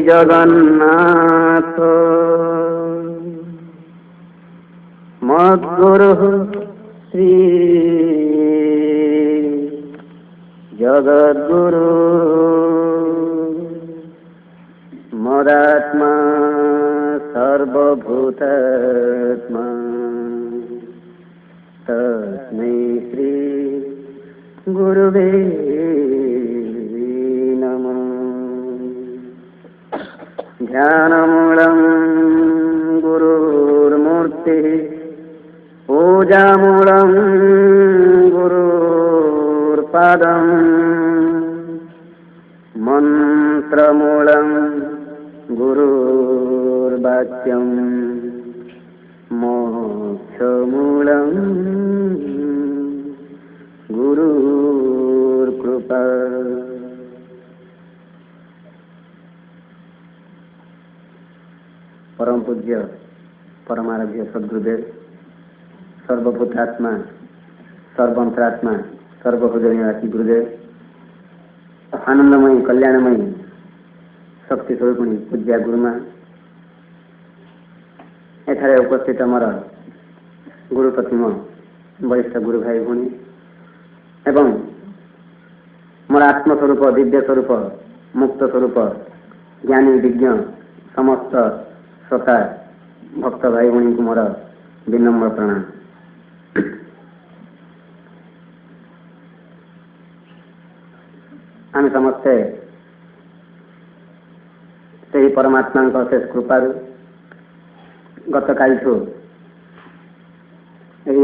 জগন্নাথ মদ্গুরু শ্রী জগদ্গুরু মদাত্মা সর্বভূতাত্মা তস্मै শ্রী গুরুবে নমঃ। ध्यानमूलं गुरुर्मूर्तिः पूजामूलं गुरुर्पदम् मन्त्रमूलं गुरुर्वाक्यं मोक्षमूलं गुरुर्कृपा। परम पूज्य परमाराध्य सद्गुरुदेव सर्वभूतात्मा सर्वंतरात्मा सर्वहृदय निवासी गुरुदेव आनंदमयी कल्याणमयी शक्ति स्वरूपिणी पूज्या गुरुमा एठारे उपस्थित आमर गुरु प्रतिम वरिष्ठ गुरु भाई भूणी एवं मोर आत्मस्वरूप दिव्य स्वरूप मुक्त स्वरूप ज्ञानी विज्ञ समस्त श्रोता भक्त भाई भूणी को मोर विनम्र प्रणाम। आम समस्ते से परमात्मा अशेष कृपारू गत काल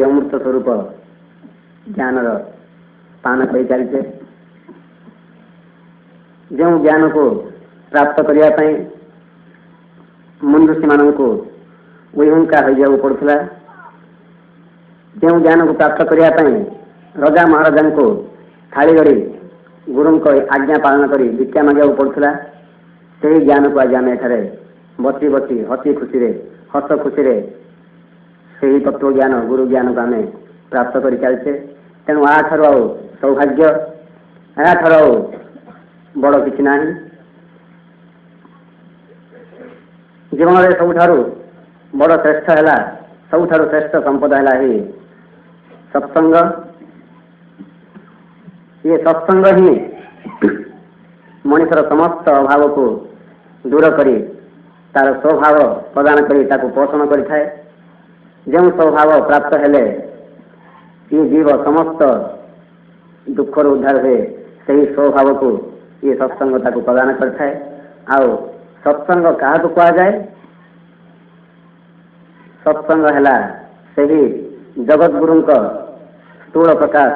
अमृत स्वरूप ज्ञान पान कर चलते जो ज्ञान को प्राप्त करने मनुष्य मान को उहुंका हो जाऊ पड़ता जो ज्ञान को प्राप्त करने राजा महाराजा को थाली गड़ी गुरु को आज्ञा पालन कर दीक्षा मांगा पड़ता से ज्ञान को आज आम एठारे बसी बसी हसी खुशी हस खुशी से तत्व ज्ञान गुरु ज्ञान को आम प्राप्त कर चलते तेणु आठार आ सौभाग्य याठार आ बड़ कि ना जीवन में सबुठारु बड़ श्रेष्ठ है सबुठारु श्रेष्ठ संपद है ही सत्संग। ये सत्संग ही मनुष्यर समस्त अभाव को दूर करी तार स्वभाव प्रदान करी ताको पोषण करिथाए। जो स्वभाव प्राप्त हेले ये जीव समस्त दुखर उद्धार हुए सही स्वभाव को ये सत्संग ताको प्रदान करिथाए। आओ सत्संग क्या कह जाए? सत्संग है सही जगद्गुरु स्थूल प्रकाश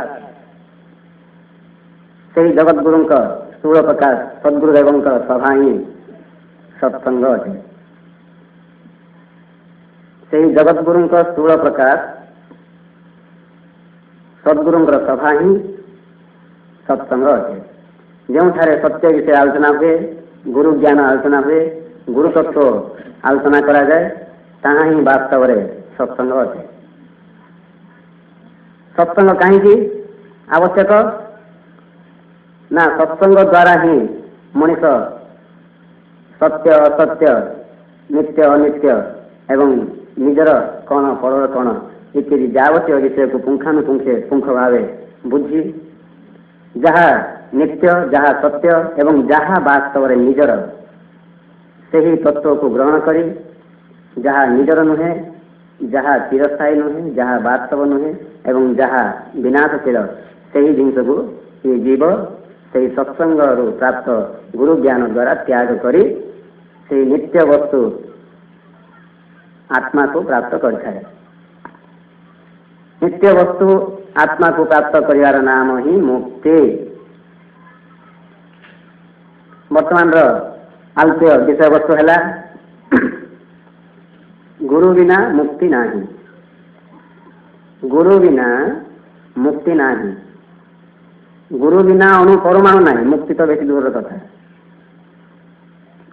से जगद्गुरु स्थूल प्रकाश सद्गुरुदेव सभा ही सत्संग अटे। से जगद्गुरु स्थूल प्रकाश सद्गुरु सभा ही सत्संग अटे। जो सत्य विषय आलोचना हुए गुरु ज्ञान आलोचना हुए गुरु तत्व आलोचना करा जाए ताहा ही वास्तव में सत्संग अटे। सत्संग कहीं आवश्यक ना सत्संग द्वारा ही मनुष्य सत्य असत्य नित्य अनित्य एवं निजर कौन परर कौन इत्यादि जावतीय विषय को पुंख भाव बुझी जहा नित्य जहा सत्य एवं जहा वास्तव में निजर से ही तत्व को ग्रहण करी जहा निजर नुहे जहा चिरस्थायी नुहे जहा वास्तव नुहे एवं जहा विनाशशील से ही जिनस को ये जीव से सत्संग प्राप्त गुरु ज्ञान द्वारा त्याग करी से नित्य वस्तु आत्मा को प्राप्त करता है। नित्य वस्तु आत्मा को प्राप्त करिवार नाम ही मुक्ति। वर्तमान आलोच्य विषय वस्तु है गुरु बिना मुक्ति नहीं। गुरु बिना मुक्ति नहीं। गुरु बिना अणु परमाणु नहीं। मुक्ति तो बेसी दूर कथा।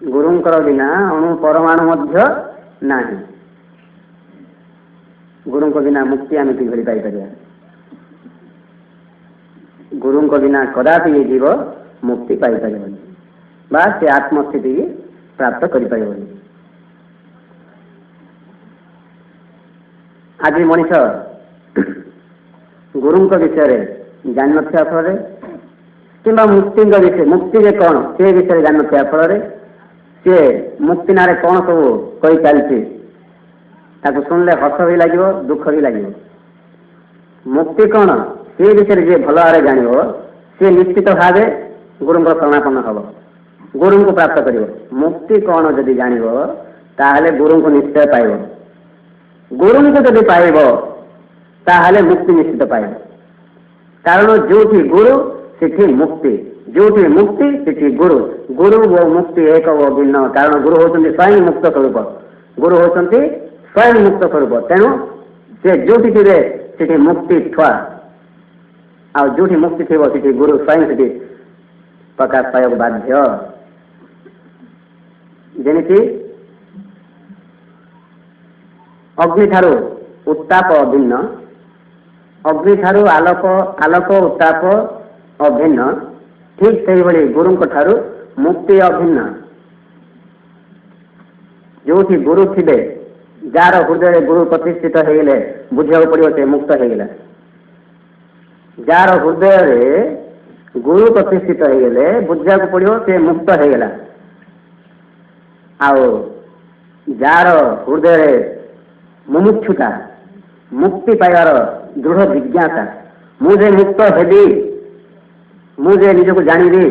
गुरुंकर बिना अणु परमाणु मध्य नहीं। गुरु को बिना मुक्ति आम कि पाई। गुरु को बिना कदापि ये जीव मुक्ति पाई। बा से आत्मस्थिति प्राप्त कर आज मनीष गुरु विषय जान ना फल कि मुक्ति विषय मुक्ति कौन से विषय जान ना फल सी मुक्ति ना कौन सब कही चलती शुणिले हस भी लगे दुख भी लगे मुक्ति कौन से विषय जी भल भाव जान सी निश्चित भाव गुरु शरणापन्न हम गुरु को प्राप्त कर मुक्ति कौन जदि जान ताहले गुरु को निश्चय पाइब गुरु को जब पाइब ताहले मुक्ति निश्चित पाइब कारण जो गुरु से मुक्ति जो मुक्ति से गुरु गुरु वो मुक्ति एक वो भिन्न कारण गुरु होती स्वयं मुक्त स्वरूप गुरु होती स्वयं मुक्त स्वरूप तेणु से जो थे मुक्ति थुआ आ जो मुक्ति थी से गुरु स्वयं से प्रकाश पाइब बाध्य जमीती अग्नि ठारू उत्ताप अभिन्न अग्नि ठारू आलोक आलोक उत्ताप अभिन्न ठीक से भाई गुरु ठारू मुक्ति अभिन्न जो गुरु थे जार हृदय गुरु प्रतिष्ठित होगले बुझा पड़ो से मुक्त होगला जार हृदय गुरु प्रतिष्ठित होगले बुझा पड़ो से मुक्त होगला आओ जार हृदय मुमुक्षुता मुक्ति पाइबार दृढ़ जिज्ञासा मुझे मुक्त हेबी मुझे निजक जानी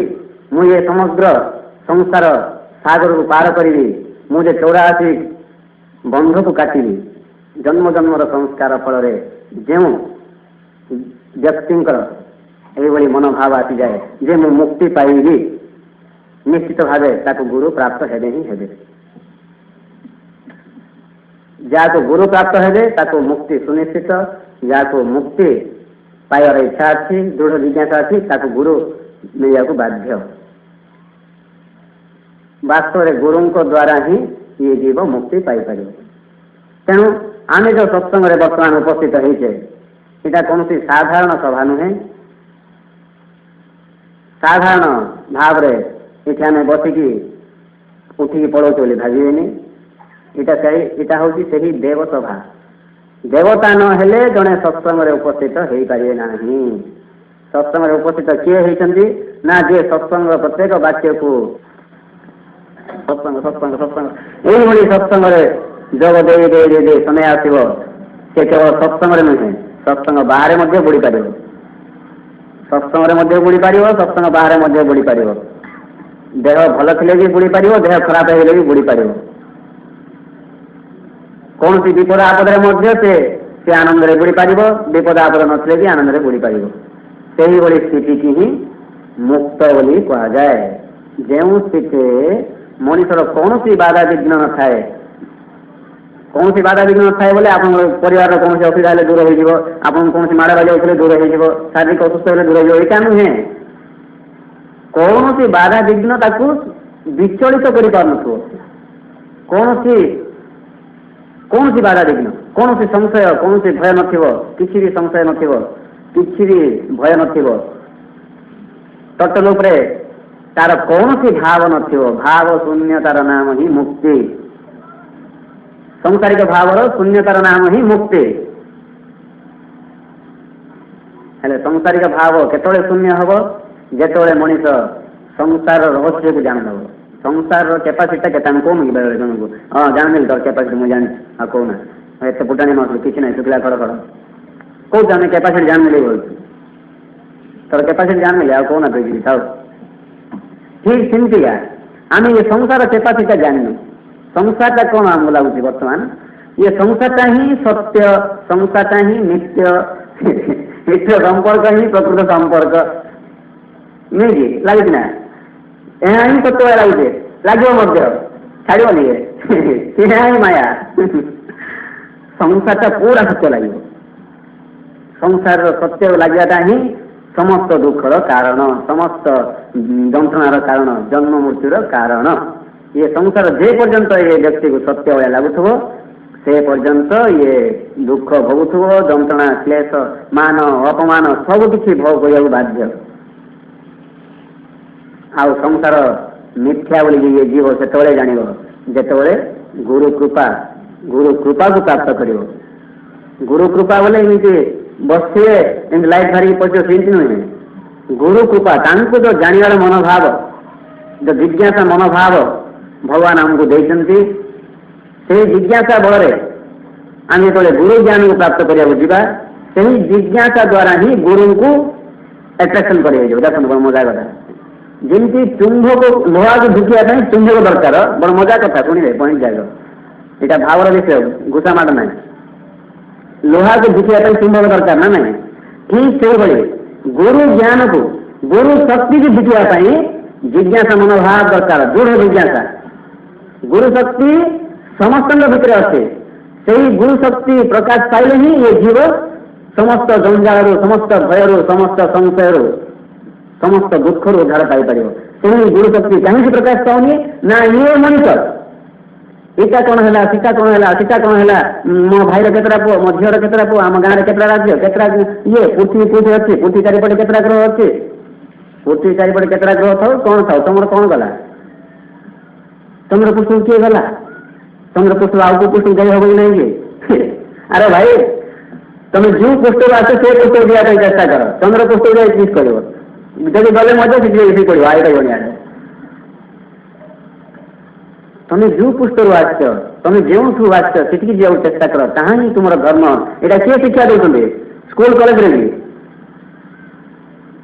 मुझे समग्र संसार सागर को पार करी मुझे 84 बंध को काटी जन्म जन्मर संस्कार फल जो व्यक्ति ये मनोभाव आसी जाए जे मु मुक्ति पाइबी निश्चित भाव गुरु प्राप्त हेबे ही हेबे जहाँ गुरु प्राप्त है मुक्ति सुनिश्चित जहाँ मुक्ति पाइबार इच्छा अच्छी दृढ़ जिज्ञासा अच्छी गुरु मिलने को बाध्य वास्तव में गुरु द्वारा ही ये जीव मुक्ति पाई पार तेणु आम जो सत्संग बर्तमान उपस्थित होइछे इटा कौन सी साधारण सभा नुहे साधारण भाव ये आम बसिकी उठिकी पड़ोचे बोली भाविबेनी इटा हूँ से देवसभा देवता न हेले जड़े सत्संग उपस्थित हो पारे ना सत्संग उपस्थित किए होती ना जे सत्संग प्रत्येक वाक्य को सत्संग सत्संग सत्संग यही सत्संग जोग दे दे दे दे समय आसव से केवल सत्संग नुहे सत्संग बाहर बुड़ी पार सत्संग बुड़ी पार सत्संग बाहर बुड़ी पार देह भल थे भी बुड़ी पार देह खराब होगले भी बुड़ी पार कौन सी विपद आपद से आनंद में बुड़ी पार विपद आपद नथिले भी आनंद में बुड़ी पार से ही स्थिति की ही मुक्त बोली कह जाए जो स्थिति मनीषर कौन सी बाधा विघ्न न थाए कौन सी बाधा विघ्न न थाए बोले आप परिवार कौन असुविधा दूर हो कौन माड़ बाजी होते दूर हो शारीरिक असुस्थ होते दूर हो नुहे कौन सी बाधा विघ्न विचलित कर कौन सी बाधा विघ्न कौन सी संशय कौन सी भय नथि भी संशय नथि भी भय नथि टोटल उपरे तार कौन सी भाव नथि भाव शून्य तार नाम ही मुक्ति संसारिक भाव शून्य तार नाम ही मुक्ति हेले संसारिक भाव केतोले शून्य हब जेतोले मनीष संसार रहस्य को जान दब संसार कैपासीटी के कौन जन को हाँ जान तोर कैपासीटी मुझे जानी हाँ कौन एत फुटाणी न कि ना शुक्ला खड़ खड़ कौ जाने कैपासीटी जान मिले बोल तोर कैपासीटी जान मिले कौन था ठीक सेमती आम ये संसार कैपासीटी जानू संसारटा कौन आमको लगुच बर्तमान ये संसारटा ही सत्य संसारटा ही नित्य नित्य संपर्क ही प्रकृत संपर्क नहीं कि लगे ना यहाँ ही सत्य लगे लगे छाड़नी ही माया संसारटा पूरा सत्य लगे संसार सत्य लगे ही समस्त दुखर कारण समस्त जंत्रणार कारण जन्म मृत्युर कारण ये संसार जे पर्यंत ये व्यक्ति को सत्य भाया लगुव से पर्यंत ये दुख भोगुव जंत्रणा क्लेश मान अपमान सब किसी भोग करने बाध्य आउ संसार मिथ्या बोली ये जीव से जान जिते गुरु कृपा को प्राप्त कर गुरु कृपा बोले बस लाइट भारी पड़े सेमती नुहे गुरु कृपा जो जानवर मनोभाव जो जिज्ञासा मनोभाव भगवान आमको देते से जिज्ञासा बल आम जो गुरु ज्ञान को प्राप्त करने से जिज्ञासा द्वारा ही गुरु को एट्राक्शन कर देखो बड़ मजा कथा जमी चुंबक लोहा को ढुकिया चुंबक दरकार बड़ मजा कथा शुणे पॉइंट जाग यहाँ भावर विषय घुसा माड़ ना लोहा को ढुकिया चुंबक दरकार ना ना ठीक से भाई गुरु ज्ञान को गुरु शक्ति की ढुकिया जिज्ञासा मनोभाव दरकार दृढ़ जिज्ञासा गुरु शक्ति समस्त भितर अच्छे से गुरु शक्ति प्रकाश पाइले ही ये जीव समस्त जंजाल समस्त भयर समस्त संशय समस्त दुख उद्धार पाइपर से गुरु शक्ति कहीं प्रकाश पाऊनी ना ये मनीष इटा कौन है सीता कौन है सीता कौन है मो भाईर केतरा पुओ मो झीर केतरा पुओ आम गाँव केतरा राज्य केतरा ये पृथ्वी कोठी अच्छी पृथ्वी चारिपटे केतरा ग्रह अच्छे पृथ्वी चारिपटे केतरा ग्रह था कौन था तुम कौन गला चंद्रपुष्प किए गला चंद्रपुष्प आउ को पुष्प गई हम नहीं अरे भाई तुम जो पुष्प आस से पुष्प दिया चेष्टा कर चंद्रपुष्प किस कर जब गले मजा सीखी पड़ो आईटा जन आड़े तुम जो पुष्प आस तुम जो आस से जा चेष्टा कर ताहा ही तुम धर्म यहाँ किए शिक्षा दे स्कूल कॉलेज भी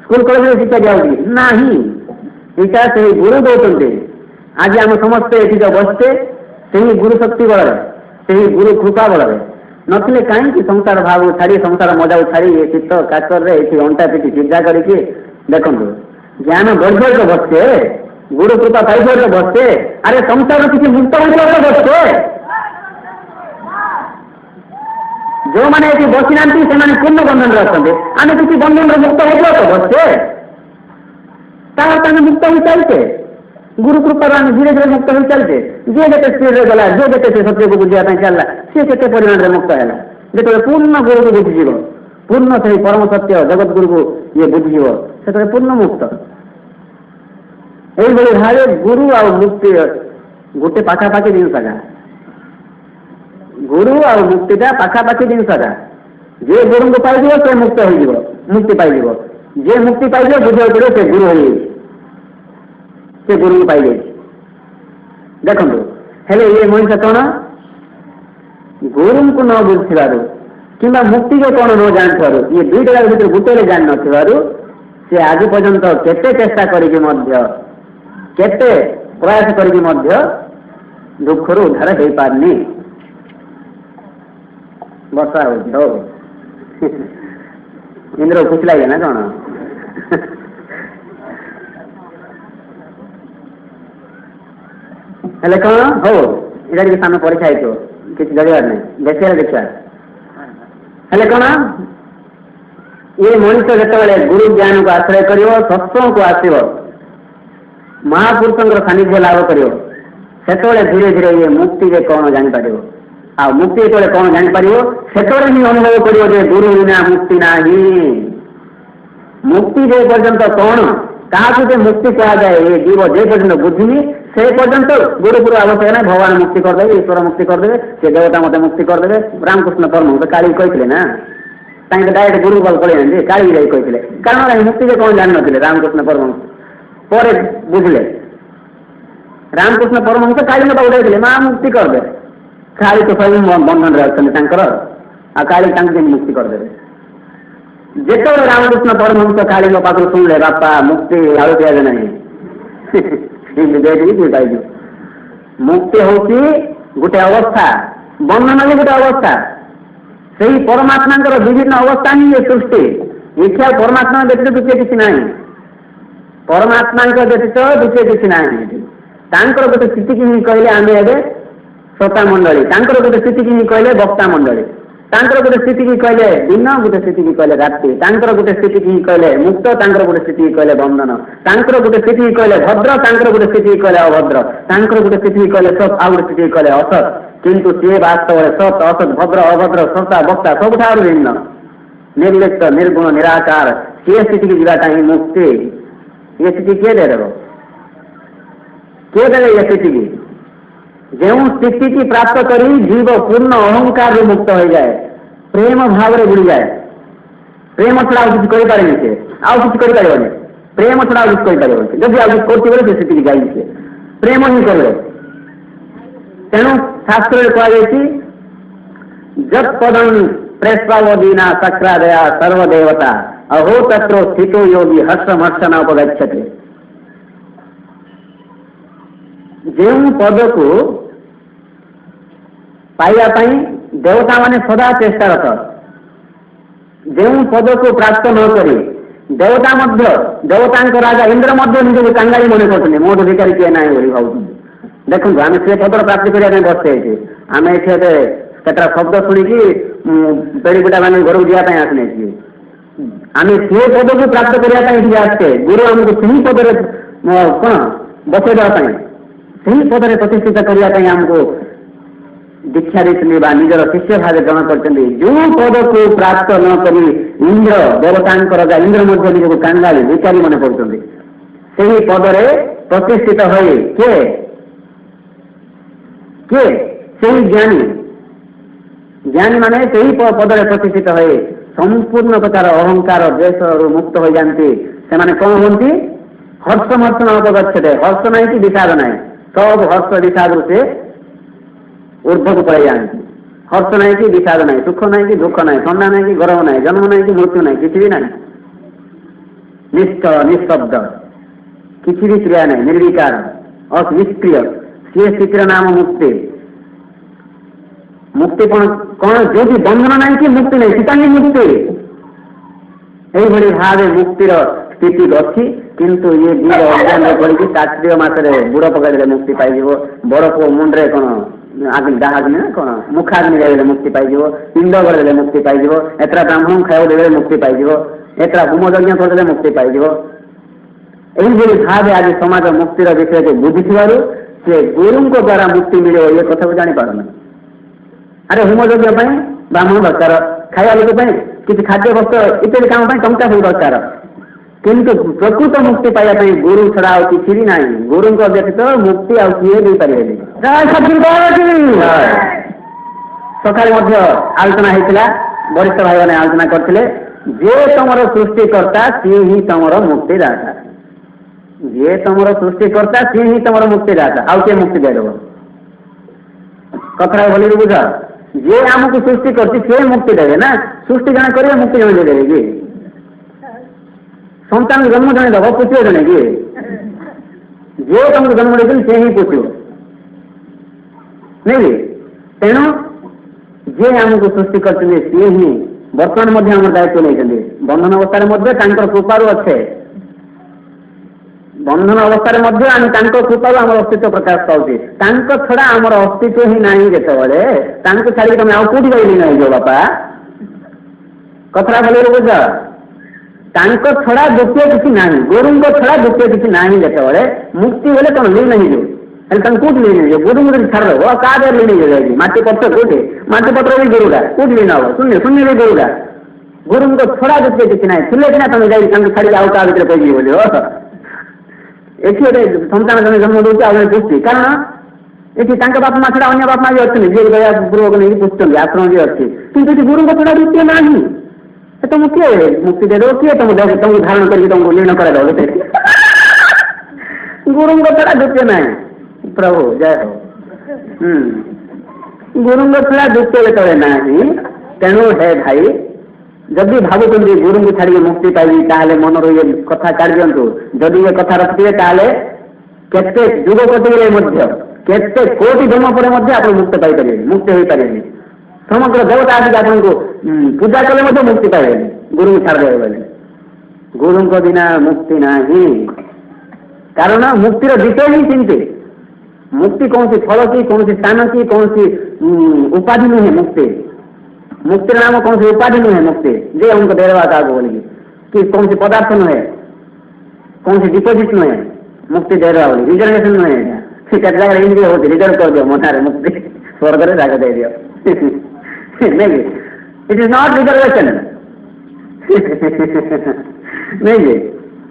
स्कूल कॉलेज में शिक्षा दिया ना यहाँ से गुरु दौरान आज आम समस्ते ये बसते से गुरु शक्ति बल से गुरु कृपा बल नथिले कहीं संसार भाव छाड़ी संसार मजा छाड़ी ये चित्त काकर अंटा पिटी चिंता करके देखो ज्ञान बढ़ तो बसते गुरु कृपा पाई तो बसते अरे संसार किसी मुक्त हो बसते जो मैंने ये बसी ना से पूर्ण बंधन अच्छा आम किसी बंधन मुक्त हो तो बसते मुक्त हो चलते गुरु कृपा धीरे धीरे मुक्त हो चलते जे जिते स्पीड गला जे जिते से सत्य को बुझा चलला सी के परिमाण में मुक्त है जो पूर्ण गुरु को बुझीज पूर्ण से परम सत्य जगत गुरु को ये बुझीज से पूर्ण मुक्त ये भावे गुरु आ मुक्ति गोटे पाखापाखि जिनसा गुरु आ मुक्तिटा पाखापाखि जिनसा जे गुरु को पाई से मुक्त हो मुक्ति पाई जे मुक्ति पाई बुझा पड़े से गुरु हो से गुरु को पाई देखो हेले ये मनीष कौन गुरु को न बुझार कि मुक्ति को कौन न जान ये दुईटा भर गोटे जान न से आज पर्यंत केते चेष्टा करके केते प्रयास करके दुखर उद्धार हो पारनी वर्षा हो इंद्र खुश लगे ना कौन हेले कौन हो इधर सामने परीक्षा हो किसी जगह नहीं देखिए देखा हेले कौन ये मनुष्य जो गुरु ज्ञान को आश्रय कर सत्संग को आसो महापुरुषों सानिध्य लाभ कर धीरे धीरे ये मुक्ति के कौन जापर आ मुक्ति जो कौन जापर से ही अनुभव कर गुरु बिना मुक्ति ना मुक्ति जे पर्यंत कौन क्या मुक्ति कहुए ये जीव जे पर्यंत बुझिनी से पर्यंत गुरुपुर आवश्यक ना भगवान मुक्ति करदे ईश्वर मुक्ति करदे से देवता मत मुक्ति करदे रामकृष्ण परमहंस काली कहते ना डायरेक्ट गुरु बल पड़े काली जाई कहते कारण मुक्ति के कौन जान नी रामकृष्ण परमहंस पर बुझले रामकृष्ण परमहंस काली मत उड़े माँ मुक्ति करदे काली तो सब बंधन अच्छा आ काली मुक्ति करदे जिते रामकृष्ण परमहंस काली पाख शुणले बापा मुक्ति आलू दिया नहीं मुक्ति हूँ गोटे अवस्था बंधन भी गोटे अवस्था से परमात्मा विभिन्न अवस्था ही ये सृष्टि इच्छा परमात्मा व्यतीत द्वितीय किसी ना परमात्मा व्यतीत द्वितीय किसी ना गोटे स्थिति की ही कहले आम ए श्रोता मंडली गोटे स्थिति की ही कहले वक्ता मंडली गोटे स्थिति की कहले दिन गोटे स्थिति की कहले रात्रि गोटे स्थिति की कहले मुक्त गोटे स्थिति की कहले बंधन गोटे स्थिति की कहले भद्र गोटे स्थिति की कहले अभद्र गोटे स्थिति की कहले सत आ गोटे स्थिति की कहले असत किंतु सी वास्तव सत असत भद्र अभद्र श्रोता वक्ता सब भिन्न निर्लिप्त निर्गुण निराकार सी स्थिति की जाटा ही मुक्ति ये स्थिति किए दे किए देवे ये स्थिति की जो स्थिति की प्राप्त करी जीव पूर्ण अहंकार मुक्त हो जाए प्रेम भाव रे बुड़ी जाए प्रेम छड़ा किसी कर पारे से आउ किसी कर पारे प्रेम छड़ा किसी कर पारे जब आउ किसी करते स्थिति की जाए से प्रेम ही कर तेणु शास्त्र कहुई जत पदम प्रेस्वादीना सक्रादया सर्वदेवता अहो तत्रो स्थितो योगी हर्षमर्षण उपगछते जो पद को पाइबापी देवता माने सदा चेष्टारत जो पद को प्राप्त न करी देवता देवता राजा इंद्र निजे कांगाली मन करते मोट अधिकारी किए ना भाव देखो आम से पदर प्राप्ति करने बसते आम ये केतटा शब्द शुणिकी पेड़ी बुटा मान घर जावाई आसने आम से पद को प्राप्त करने आसते गुरु आमको सही पदर कौन बसईदेवाई सही पदर प्रतिष्ठित करने आमको दीक्षा देते निजर शिष्य भाव ग्रहण करते जो पद को प्राप्त न करी इंद्र देवता इंद्र निजक कांगाली भिखारी मन पड़ते से पदरे प्रतिष्ठित हुए किए से ज्ञानी ज्ञानी माने से पदरे प्रतिष्ठित हुए संपूर्ण प्रकार अहंकार द्वेष मुक्त हो जाती से कौन होती हर्षमर्षण उपगछते हर्ष नहीं कि विषाद नहीं सब हर्ष विषाद से ऊर्ध्व को पड़े जाती हर्ष नहीं कि विषाद नहीं सुख नहीं कि दुख नहीं ठंडा नहीं कि गरम नहीं जन्म नहीं कि मृत्यु नहीं किसी भी नहीं निष्ठल निशब्द किसी भी क्रिया नहीं निर्विकार निष्क्रिय सी स्थितिर नाम मुक्ति मुक्ति कौन जो भी बंधन नहीं कि मुक्ति नहीं सीता ही मुक्ति यही भाव मुक्तिर स्थिति अच्छी किंतु ये बीज अज्ञान पड़ी कार्तिक मासरे बुड़ पकड़े मुक्ति पाई बड़ पुओ मुंडे कौन अग्नि दाहाग्नि ना कौन मुखाग्नि देवे मुक्ति पाई पिंड करदे मुक्ति पाई एतरा ब्राह्मण खाया देवे मुक्ति पाई एतरा होम यज्ञ करदे मुक्ति पाई यही भाव आज समाज मुक्तिर विषय को बुझी से गुरु द्वारा मुक्ति मिले ये कथा को जापार अरे होम यज्ञ ब्राह्मण दरकार खाया लोक किसी खाद्य वस्त्र इत्यादि काम टंका सब दरकार किंतु प्रकृत मुक्ति पाइबा गुरु छड़ा किसी भी ना गुरु व्यतीत मुक्ति आउ किए दे पारे सकाले आलोचना होता वरिष्ठ भाई मैंने आलोचना करते जे तुम सृष्टिकर्ता सी ही तुम मुक्तिदाता जे तुम सृष्टिकर्ता सी ही तुम मुक्तिदाता आउ किए मुक्ति देदेव कथा बोली बुझ जे आमको सृष्टि करती से मुक्ति देवे ना सृष्टि जन करेंगे मुक्ति जन देवे कि संतान जन्म जन दब पुछे जन कि जे तुमको जन्म देते से ही पुछ नहीं तेणु जे आमको सृष्टि करते सी ही बर्तमान दायित्व नहीं बंधन अवस्था कृपार अच्छे बंधन अवस्था कृपा आम अस्तित्व प्रकाश पाऊे छड़ा आम अस्तित्व ही ना जो छाड़ी तुम आउ कौटी गई ना जो बापा कथा भले बुझ छड़ा द्वितीय किसी ना गुरु छड़ा द्वितीय किसी ना जो मुक्ति बोले कौन लीन नहीं जो कौट लीन नहीं गुरु छाड़ क्या लीन हो जाएगी मटी पत्र कौटे मटी पत्र भी गुरुटा कौट लीन हम शून्य शून्य भी गुरुटा गुरु छड़ा द्वितीय किसी ना थे कि तुम जाए छाड़ी आउ क्या भर कह बोल एटी गोटे सन्तान जन जन्म दूसरी आज पुष्टि कारण ये बाप माँ छड़ा अन्य बाप माँ भी अच्छे जी दया पूर्वक नहीं पुष्ट आश्रम भी अच्छी कि गुरु छड़ा द्वितीय ना तुमको किए मुक्ति दे दो किए तुम तुमको धारण करके तुमको लीन कर गुरु छड़ा द्वितीय ना प्रभु जय हो गुरु छड़ा द्वितीय जो ना तेणु हे भाई जदि भावुं गुरु को छाड़ी मुक्ति पाइबी ताले मन ये कथा काढ़ दिंतु जदि ये कथा रखिए ताले केते जुग कटिगले केते कोटि जन्म पर आप मुक्त पाइपर मुक्त हो पारे समग्र देवता आसिक आपको पूजा कले मुक्ति पाइबे गुरु को छाड़ देवे बोले गुरु को बिना मुक्ति नहीं कारण मुक्तिर विषय ही चिंते मुक्ति कौन सी फल की कौन सी स्थान की कौन सी उपाधि नुहे मुक्ति मुक्ति नाम कौन सी उपाधि नुहे मुक्ति जे उनको दे रहा था बोलेगी कि कौन सी पदार्थ नुहे कौन सी डिपोजिट नुहे मुक्ति दे रहा बोली रिजर्वेशन नुहे जगह इंद्रिय होती रिजर्व कर दियो मनारे मुक्ति स्वर्ग जगह दे दियो नहीं इट इज नॉट रिजर्वेशन नहीं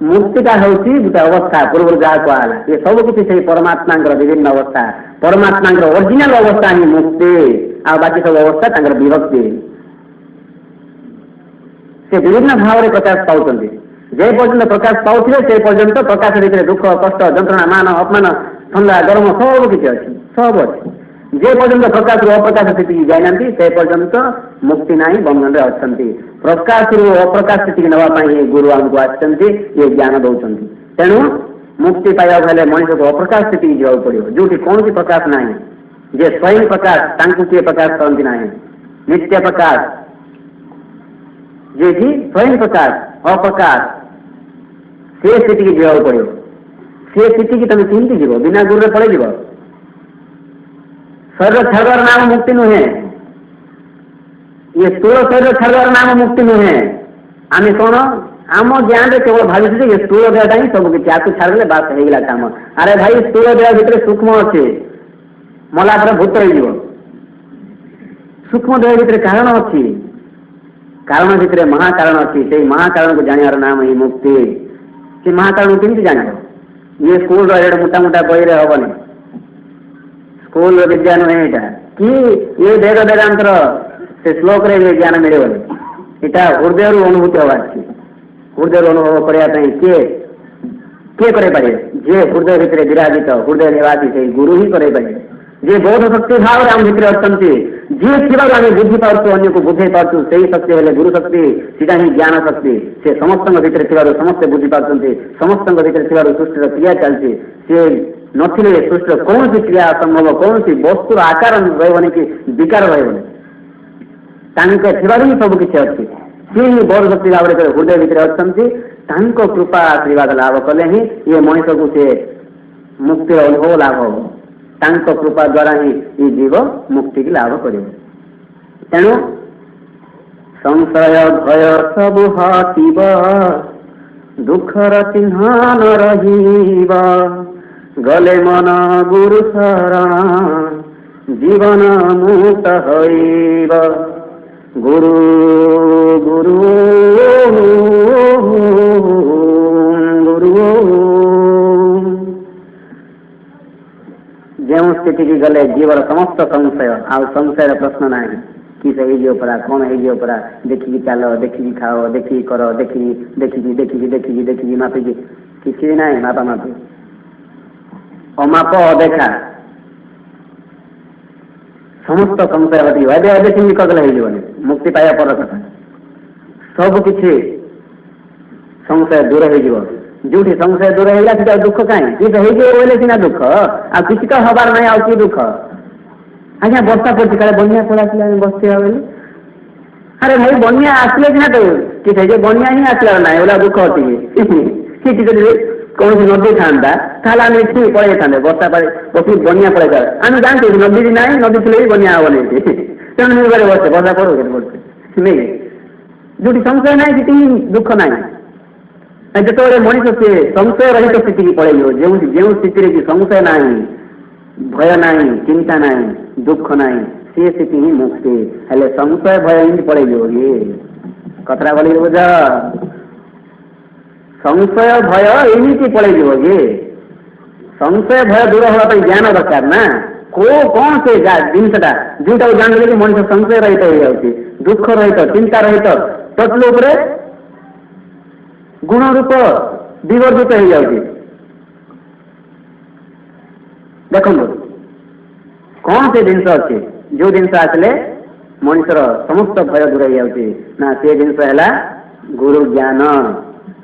मुक्तिटा हूँ गोटे अवस्था पूर्व जहाँ कहला ये सब किसी परमात्मा विभिन्न अवस्था परमात्मा ओरिजिनाल अवस्था ही मुक्ति आ बाकी सब अवस्था विभक्ति से विभिन्न भाव में प्रकाश पाँच जे पर्यंत प्रकाश पाऊे से पर्यंत प्रकाश भितर दुख कष्ट जंत्रणा मान अपमान ठंडा गरम सब किसी अच्छी सब अच्छी जे पर्यंत प्रकाश रू अप्रकाश स्थिति जाना से पर्यंत मुक्ति ना बंधन अच्छा प्रकाश रू अप्रकाश स्थिति नापी गुरु आमको आसते ये ज्ञान दौरान तेणु मुक्ति पाइबा हेल्ले मनुष्य को अप्रकाश स्थिति जावाक पड़ो जो कौन सी प्रकाश ना जे स्वयं प्रकाश किए प्रकाश करती ना नित्य प्रकाश जे कि स्वयं प्रकाश अप्रकाश से स्थिति की जावाक पड़ो से स्थिति की तुम केमती जीव बिना गुरु पड़े जीव शरीर छाड़वार नाम मुक्ति नुहे ये स्थूल शरीर छाड़वार नाम मुक्ति नुहे आम कौन आम ज्ञान में केवल भावी ये स्थूल देहटा ही सब किसी आपको छाड़े बात होगा काम अरे भाई स्थूल देह भितर सूक्ष्म अच्छे मला पर भूत रही सूक्ष्म देह भितर कारण अच्छी कारण भितर महाकारण अच्छी से महाकारण को जानार नाम ही मुक्ति से महाकारण केमती जान ये स्कूल मोटा मोटा बही हेनी स्कूल विज्ञान नुहे कि ये वेद वेदांतर से श्लोक रे ज्ञान मिले यहाँ हृदय अनुभूति हवा हृदय अनुभव करने किए करे जे हृदय भितर विराजित हृदय निवासी से गुरु ही करे जे बोध शक्ति भाव आम भितर अच्छा जी थी बुझी पार्छ अन्य को बुझे पार्छ से ही शक्ति हेल्ले गुरु शक्ति सीधा ही ज्ञान शक्ति से समस्त भितर थी समस्ते बुझी पार्टी समस्त भितर थी सृष्टि क्रिया चलती सी नथिले सृष्टि कौन सी क्रिया असंभव कौन सी वस्तुर आकार रही कि विकार रही ही सब किसी अच्छी सी ही बोध शक्ति भाव हृदय भितर अच्छा कृपा आशीर्वाद लाभ कले ही ये मनुष्य को सी मुक्ति अनुभव लाभ हो कृपा द्वारा ही ये जीव मुक्ति की लाभ कर तेणु संशय भय सब हटिब दुखर चिन्ह न रहिबा गले मन गुरु शरण जीवन मुक्त होइब गुरु गुरु गुरु जो स्थिति की गले जीवर समस्त संशय आउ संशय प्रश्न ना किस परा कौन होरा देखिकी चल देखिकी खाओ देखिकी कर देखिकी मापिकी किसी ना मापा मापी अमाप अदेखा समस्त संशय हटी अदे कगले मुक्ति पाया पर कथा सब किसी संशय दूर हो जो संशय दूर है दुख कहीं किसी सीना दुख आ किसी तो हबार ना आ दुख आज्ञा वर्षा पड़ी क्या बनिया पड़ा बस अरे भाई बनिया आसले सीना तो किसी बनिया ही आसला ना ओला दुख अच्छी कौन सी नदी था ठीक पड़े था वर्षा पड़ी बनिया पड़े आम जानते नदी ना नदी थे भी बनिया हम नहीं तेणु बस वर्षा पड़ो नहीं जो संशय ना दुख ना जो मनीष से संशय रहित स्थिति की पड़ेगा जो स्थिति की संशय ना भय ना चिंता ना दुख ना सी स्थिति ही मुक्ति हेल्ले संशय भय ही पड़ेगा ये कतरा बोली बुझ संशय भय एमती पड़ेगा ये संशय भय दूर होगा ज्ञान दरकार ना कौन से जिनसा जोटा जानले कि मनीष संशय रहित हो जाती दुख रहित चिंता रहित तत्लोक गुण रूप विवर्जित हो जाती देखो कौन से जिनस अच्छे जो जिनस आसले मनुष्यर समस्त भय दूर हो जाती ना से जिनस है गुरु ज्ञान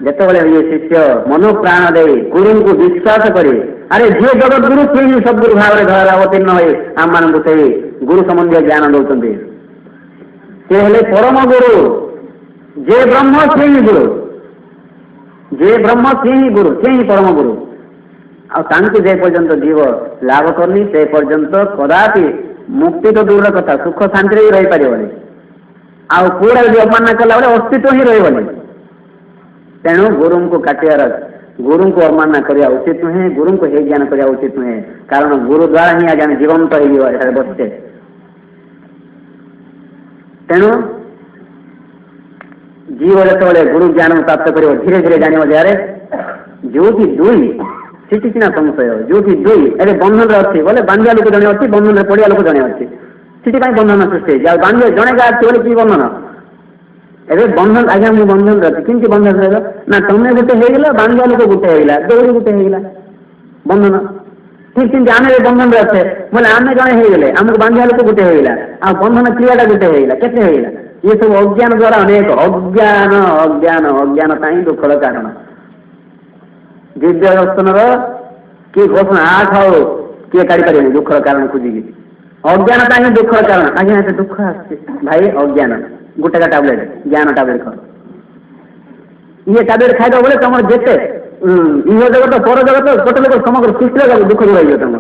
जिते ये शिष्य मनो प्राण दे गुरु को विश्वास करे अरे जे जगत गुरु से ही सदगुरु भाव में घर अवतीर्ण हो आम मान से गुरु संबंधी ज्ञान दौरान से हेले परम गुरु जे ब्रह्म से ही गुरु जे ब्रह्म से ही गुरु से ही परम गुरु जे पर्यंत जीव लाभ करनी से पर्यंत कदापि मुक्ति तो दूर कथा सुख शांति ही रही पारे आउड़ा भी अवमान कला अस्तित्व ही रही तेणु गुरु को काटियार गुरु को अवमान करने उचित नुहे गुरु को हे ज्ञान करने उचित नुहे कारण गुरु द्वारा ही आज जीवंत हो बसचे तेणु जीव जो गुरु ज्ञान प्राप्त कर धीरे धीरे जान अरे जोटी दुई सेठी सीना संशय जोटी दुई अरे बंधन अच्छी बोले बांधिया लोक जड़े अच्छी बंधन पड़ा लोक जड़े अच्छी से बंधन सृष्टि बांध जड़े का अच्छी बोले कि बंधन ए बंधन आज्ञा मुझे बंधन अच्छी किमती बंधन रहा ना तुम्हें गोटे होगा बांधिया लोक गोटे होगा दौड़ी गोटे होगा बंधन ठीक सेमती आम बंधन अच्छे बोले आम जड़े होगले आमको बांधिया लोक गोटे होगा आ बंधन क्रियाटा गोटे होगा केते होगा ये सब अज्ञान द्वारा अनेक अज्ञान अज्ञान अज्ञानता ही दुखर कारण दिव्य दर्शन किए घोषणा आ खाओ किए काढ़ी पारे दुखर कारण खोजिकी अज्ञानता ही दुखर कारण आज्ञा दुख आस भाई अज्ञान गोटे का टाबलेट ज्ञान टाबलेट खाओ ये टाबलेट खाइद बोले तुम जिते इह जगत पर जगत गोटे लोग समग्र सृष्टि दुख दूर हो तुम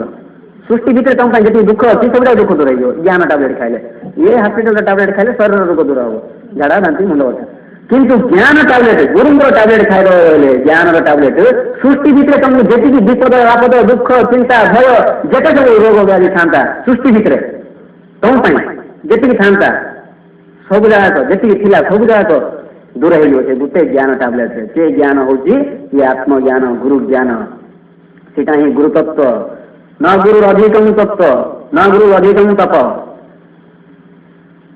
सृष्टि भितर तुम जी दुख अच्छी सब दुख दूर हो ज्ञान टाबलेट खाइले ये हॉस्पिटल टाबलेट खाइले शरीर रोग दूर हम झाड़ा बांति मुंड बता किंतु ज्ञान टाबलेट गुरुंर टाबलेट खाइले ज्ञान टाबलेट सृष्टि भितर तुमको जी विपद आपद दुख चिंता भय जिते सब रोग व्याधि था सृष्टि भितर तुम जी था सब जगह जी सब जगह दूर हो गोटे ज्ञान टाबलेट से ज्ञान हूँ ये आत्मज्ञान गुरु ज्ञान सीटा ही गुरुतत्व न गुरु अधिकम तत्व न गुरु अधिकम तप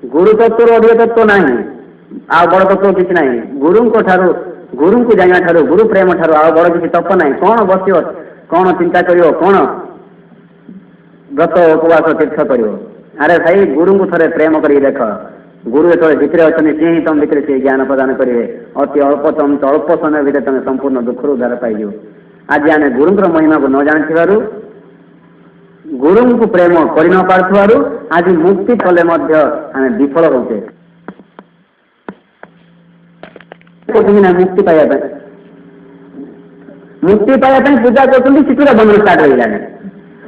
गुरुतत्व अधिक तत्व ना आ बड़ तत्व किसी ना गुरु गुरु को जाना ठार गुरु प्रेम ठार आ बड़ किसी तप ना कौन बस कौन चिंता कर कौन व्रत उपवास तीर्थ कर अरे भाई गुरु को थे प्रेम कर देख गुरु जो भितर अच्छा सी ही तुम भितर से ज्ञान प्रदान करेंगे अति अल्प तुम अल्प समय भितर तुम संपूर्ण दुख उद्धार पाइज आज आम गुरुंर महिमा को न जानी गुरु को प्रेम कर न पार्थु आज मुक्ति कले आम विफल होचे मुक्ति पाइबा पूजा कर चित्र बंद स्टार्ट हो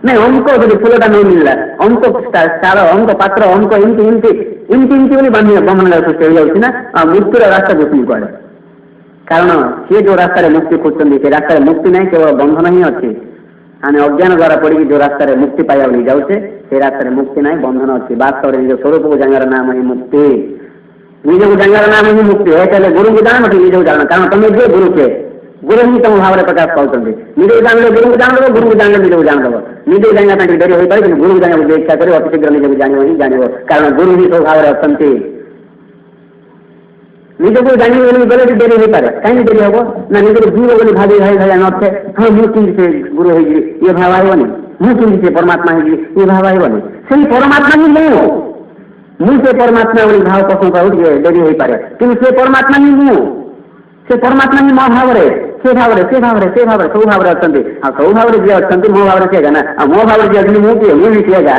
नहीं अंक जो फूलटा नहीं मिलला अंक स्टार अंक पात्र अंक इमती इमती इमती इमती बोली बंधन सृष्टि हो जाए मृत्युर रास्ता बुझुनी कड़े कारण सी जो रास्तार मुक्ति खोजते से रास्तार मुक्ति नहीं केवल बंधन ही अच्छी आम अज्ञान द्वारा पड़ी जो रास्तार मुक्ति पाइबा नहीं जाऊे से रास्तार मुक्ति ना बंधन अच्छी वास्तव निज स्वरूप को जानवर नाम ही मुक्ति निज को जानवर नाम ही मुक्ति है गुरु को जान निज को जान कारण तुम्हें जे गुरु के गुरु ही तुम भाव प्रकाश पाँच निज को जान गुरु को जान दो गुरु को जान निज को जान दो निज को जानना डेरी हो पाए गुरु को जाना इच्छा कर अति शीघ्र निज को जान ही जान कारण गुरु ही सब भाव अच्छा निज को जान गले डेरी हो पाए कहीं डेरी हम ना निज जीव बोली भाभी भाई भाई थे हाँ मुझे से गुरु हो ये भाव आईबनी मुझे से परमात्मा हो ये भाव आईबनी से परमात्मा ही मुझे परमात्मा बोली भाव पसंद पाऊँ डेरी हो पाए कि परमात्मा ही से परमात्मा ही मो भाव से भाव से भाव से भाव सब भाव अच्छा सब भाव जी अच्छा मो भाव से ना मो भाव जी अच्छी मुझे मुझे किएगा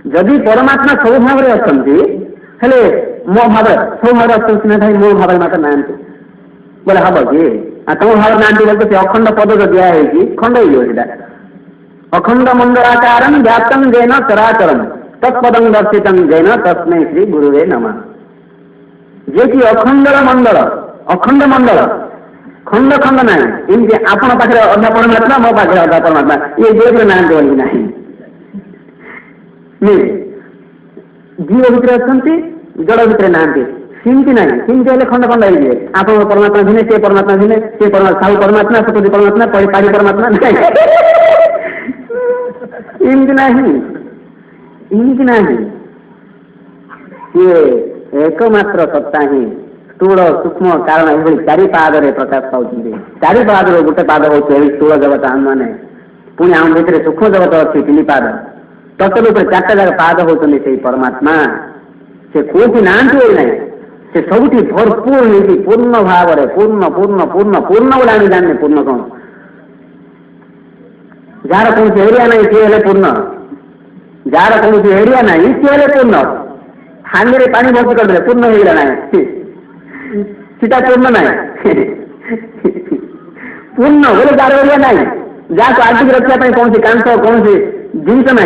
जदि परमात्मा सब भाव अच्छा मो भाव सब भाव अच्छा भाई मो भाव मत ना बोले हम कि तुम भाव ना बोलते से अखंड पद जो दिखाई खंड होगा अखंड मंडलाकार व्याप्तम जैन चराचरम तत्पदम दर्शित जैन तस्मै श्री गुरुवे नमः जे कि अखंड मंडल खंड खंड ना इमती आपण पाखे अधा परमात्मा मो पाखे अधा परमात्मा ये जेबे ना बोली ना जीव भितर अच्छा जड़ भितर ना सिमती ना सिमती हेल्ले खंड खंड हो आप परमात्मा भिने से परमात्मा भिने से साहू परमात्मा सतुजी परमात्मा पाड़ी परमात्मा इमती ना इमती ना ये एकमात्र सत्ता ही स्थूल सूक्ष्म कारण ये चारि पाद प्रकाश पाँच चारि पाद गोटे पाद हूँ स्थूल जगत आम मैंने पुणी आम भर सूक्ष्म जगत अच्छी तीन पाद टोटल ऊपर चार्टा जगह पाद होती से परमात्मा से कौटी ना ना से सब भरपूर नहीं पूर्ण भाव पूर्ण पूर्ण पूर्ण पूर्ण बोले आम जाने पूर्ण कौन जार कौन एरिया ना सी हेल्ले पूर्ण जार कौन एरिया ना सी हेल्ले पूर्ण हांडी पानी भर्ती करदे पूर्ण होगा ना सीटा पूर्ण ना पूर्ण बोले जार एरिया ना जहाँ को आर्थिक रक्षा कौन सी कांस कौन सी जिनस ना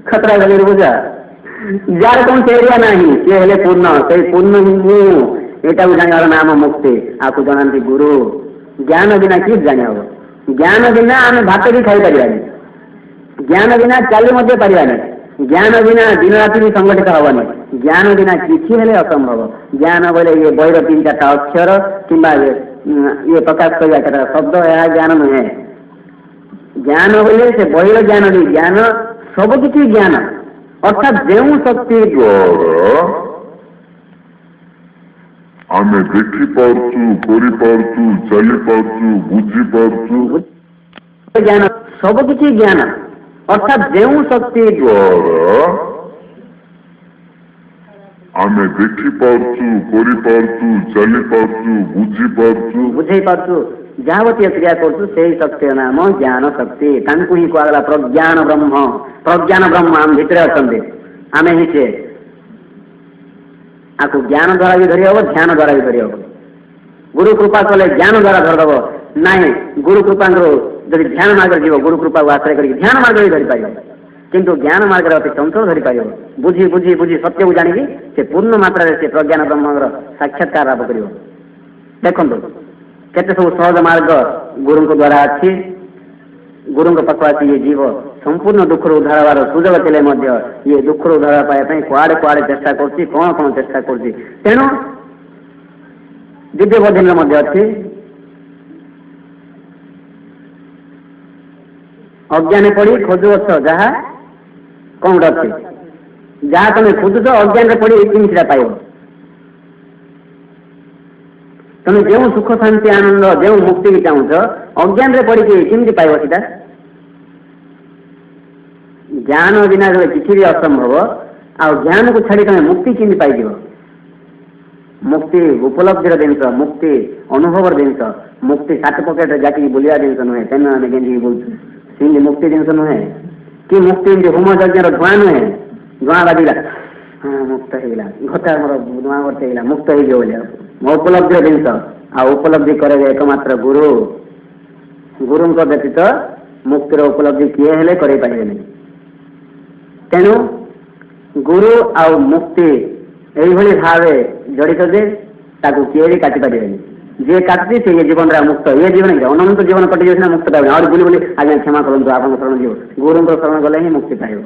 खतरा गली बुझा जार कौन से एरिया ना सी हेल्ले पूर्ण से पूर्ण यहाँ जान नाम मुक्ति आपको जानती गुरु ज्ञान बिना कि जान हम ज्ञान बिना आम भात भी खाई पार्बानी ज्ञान बिना चली पार्बानी ज्ञान बिना दिन राति भी संगठित हेनी ज्ञान बिना किसी हेल्ले असंभव ज्ञान बोले ये बहिर तीन चार्टा अक्षर कि ये प्रकाश कर शब्द यह ज्ञान नुहे ज्ञान बोले से बहिर ज्ञान नहीं ज्ञान सबकि ज्ञान अर्थात जो शक्ति द्वारा आम देखी पार्चु करी पार्चु चली पार्चु बुझी पार्चु ज्ञान सबकि ज्ञान अर्थात जो शक्ति द्वारा आम देखी पार्चु करी पार्चु चली पार्चु बुझी पार्चु बुझे पार्चु जावतीय क्रिया करूँ से शक्ति नाम ज्ञान शक्ति तांकु ही कहला प्रज्ञान ब्रह्म आम भितर अच्छे आम ही चे आपको ज्ञान द्वारा भी धरी हम ध्यान द्वारा भी धरी हम गुरु कृपा कले ज्ञान द्वारा धरदेव नाई गुरु कृपा जब ध्यान मार्ग जीव गुरु कृपा को आश्रय कर ध्यान मार्ग भी धरी पार किंतु ज्ञान मार्ग अति चंचल धरी पार बुझी बुझी बुझी सत्य को जाणी से पूर्ण मात्रा से प्रज्ञान ब्रह्म साक्षात्कार लाभ कर देखो केते सब सहज मार्ग गुरु द्वारा अच्छी गुरु पाख आसी ये जीव संपूर्ण दुख उद्धार हमार सुजोग थे ये दुख उद्धार पाइबा कुआड़े कुआड़े चेष्टा करुच्ची कौन कौन चेष्टा करुच्ची तेणु दिव्य बधीन अच्छी अज्ञान पड़ी खोजुच जहाँ कौन अच्छी जहाँ तुम खोजुच अज्ञान पड़ी जिनसा पाइब तुम जो सुख शांति आनंद जो मुक्ति की चाहूच अज्ञान पड़ी केमती पाइब सीधा ज्ञान बिना किसी भी असंभव आ ज्ञान को छाड़ी तुम मुक्ति केमी पाई मुक्ति उपलब्धिर जिनस मुक्ति अनुभव जिनस मुक्ति सात पकेट जाकी बुलिया जिनस नुहे तेन आम गेंदी बोलूँ सिंह मुक्ति जिनस नुहे कि मुक्ति होम यज्ञ धूआ नुहे धूआ बाजिला हाँ मुक्त होगा घटा मोर धूआ गला मुक्त हो उपलब्धि जिनस आ उपलब्धि करे एकमात्र गुरु गुरु व्यतीत मुक्तिर उपलब्धि किए हेले करे पारे तेणु गुरु आ मुक्ति यही भाव जड़ित जे ताकू किए भी काटि पारे जी काटुची से ये जीवन मुक्त ये जीवन अनंत जीवन कटि जाए मुक्त पाए और बुली बुली आज्ञा क्षमा करूँ आप शरण जीव गुरु शरण गले ही मुक्ति पाइब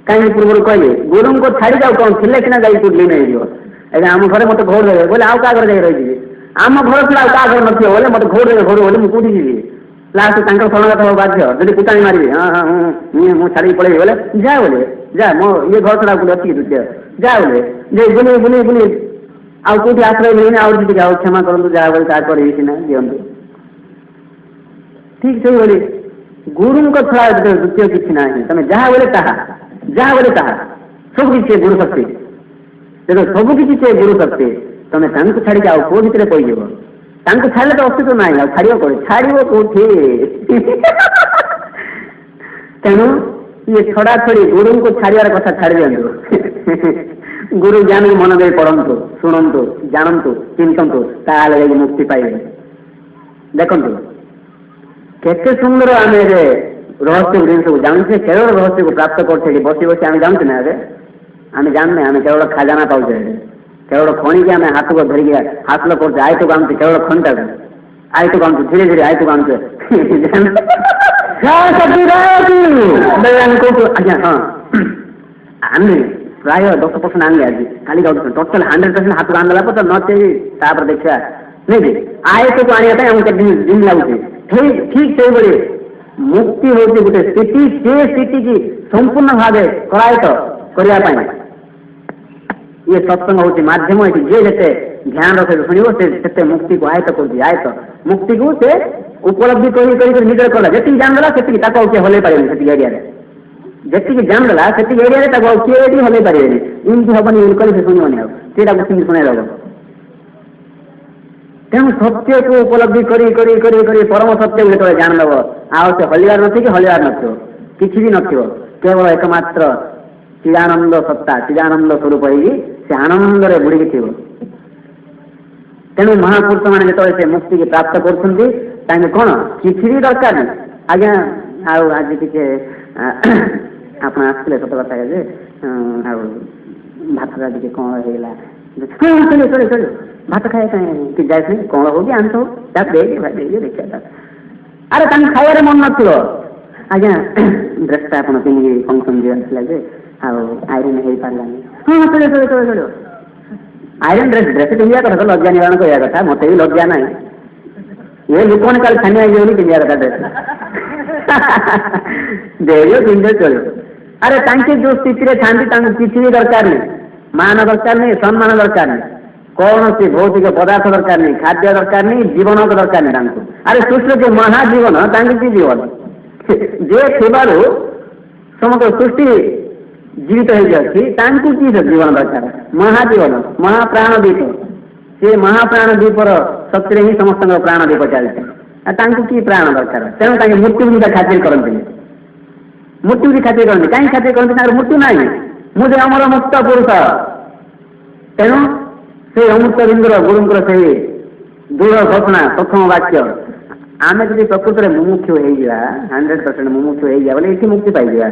कहीं पूर्व कहले गुरु को छाड़ी जाऊ कौन थे कि जाई नहीं जीव आम घर मत घोर देवे बोले आउ क्या घर जाए रही आम घर थी क्या घर नथियो बोले मत घोर देवे घर बोले मुझे जी लास्ट शरणगत हो बाध्य जब कुटाणी मारे हाँ हाँ मुझे छाड़ी पड़े बोले जा बोले जा मो ये घर छड़ा बोले अच्छी द्वितीय जा बोले जे बुले बुले बुले आउ कौटी आश्रय मिलने आउ जी आओ क्षमा करूँ जहाँ बोले तार सीना दिंतु ठीक से बोले गुरु को छड़ा द्वितीय किसी ना तुम जहाँ बोले ताहा सब किसी गुरु शक्ति देखो सब किसी गुरु शक्ति तुम छाड़ी आउ कौ भितर पईज छाड़े तो अस्तित्व ना छाड़ कौन छाड़ कौटी तेणु ये छड़ा छड़ी गुरु को छाड़ार कथा छाड़ दिंतु गुरु ज्ञान को मन दे पढ़ु शुणु जानतु चिंतु ताले मुक्ति पाइबे देखु केते सुंदर आम रहस्य जिन सब जानते केवल रहस्य को प्राप्त करते बसी बसी आम जानते ना आम जानने आम केवल खजाना पाचे केवल खणी के आम हाथ को धरिक हासिल करते आयत को आमचे केवल खणीटा आयत को आमचे धीरे धीरे आयत को आमचे आज्ञा हाँ आने प्राय 10% आने आज खाली टोटल 100% हाथ को आनदेला तो न देखा नहीं आयत को आने आमको दिन लगुचे ठीक से बड़े मुक्ति हूँ गोटे स्थिति से स्थिति की संपूर्ण भाव करायत करने ये सत्संग हूँ मध्यम जे जिते ध्यान रखे शुणव से मुक्ति को आयत कर आयत मुक्ति को से उपलब्धि कर निजर कला जी जानदेला से किए हल पारे से एरिया जी जानदेला से एरिया किए हल पारे इमती हेनी इनकली से शुणवनी आईटा को शुणेद तेणु सत्य को उपलब्धि करी परम सत्य जो जानदेव आउ से हलियार नी कि हलियार नथि भी नथिव केवल एकमात्र चिदानंद सत्ता चिदानंद स्वरूप से आनंद बुड़ी थी तेणु महापुरुष मैंने जो से मुक्ति की प्राप्त कर कौन किसी भी दरकार नहीं आज्ञा आज टे आप आसते सत कथा भातटा टे कौन है चलो भात खाए कि जाए कौन हो कि आंस हो देखा अरे खाइबार मन नथिव आज्ञा ड्रेसटा आप फंक्शन जी आईरन हो पारानी हाँ चलो आईरन ड्रेस पिंधा कथा तो लज्जा निवारण करा कथा मत भी लज्जा ना ये ଲୋକମାନେ କାଲି ଛାନିଆ ହେଇଯିବନି ପିନ୍ଧିବା କଥା ଦେଇଦିଅ ପିନ୍ଧିଲେ ଚଳିବ। ଆରେ ତାଙ୍କେ ଯୋଉ ସ୍ଥିତିରେ ଥାନ୍ତି ତାଙ୍କୁ କିଛି ବି ଦରକାର ନାହିଁ, ମାନ ଦରକାର ନାହିଁ, ସମ୍ମାନ ଦରକାର ନାହିଁ, କୌଣସି ଭୌତିକ ପଦାର୍ଥ ଦରକାର ନାହିଁ, ଖାଦ୍ୟ ଦରକାର ନାହିଁ, ଜୀବନ ଦରକାର ନାହିଁ ତାଙ୍କୁ। ଆରେ ସୃଷ୍ଟିର ଯେ ମହାଜୀବନ ତାଙ୍କୁ କି ଜୀବନ ଯେ ଥିବାରୁ ସମଗ୍ର ସୃଷ୍ଟି ଜୀବିତ ହେଇକି ଅଛି ତାଙ୍କୁ କି ଜୀବନ ଦରକାର? ମହାଜୀବନ, ମହାପ୍ରାଣ ଦ୍ୱୀପ, ସେ ମହାପ୍ରାଣ ଦ୍ୱୀପର ଶକ୍ତିରେ ହିଁ ସମସ୍ତଙ୍କର ପ୍ରାଣ ଦ୍ୱୀପ ଚାଲିଛି। ଆଉ ତାଙ୍କୁ କି ପ୍ରାଣ ଦରକାର? ତେଣୁ ତାଙ୍କେ ମୃତ୍ୟୁ ବି ଖାତିର କରନ୍ତିନି, ମୃତ୍ୟୁ ବି ଖାତିର କରନ୍ତି। କାହିଁକି ଖାତିର କରନ୍ତି? ତାଙ୍କର ମୃତ୍ୟୁ ନାହିଁ, ମୁଁ ଯେ ଅମର ମୁକ୍ତ ପୁରୁଷ। ତେଣୁ ସେଇ ଅମୃତ ବିନ୍ଦୁର ଗୁରୁଙ୍କର ସେଇ ଦୃଢ଼ ଘୋଷଣା ପ୍ରଥମ ବାକ୍ୟ, ଆମେ ଯଦି ପ୍ରକୃତରେ ମୁମୁକ୍ଷୁ ହେଇଯିବା, 100% ମୁମୁକ୍ଷୁ ହେଇଯିବା ବୋଲେ ଏଠି ମୁକ୍ତି ପାଇଯିବା।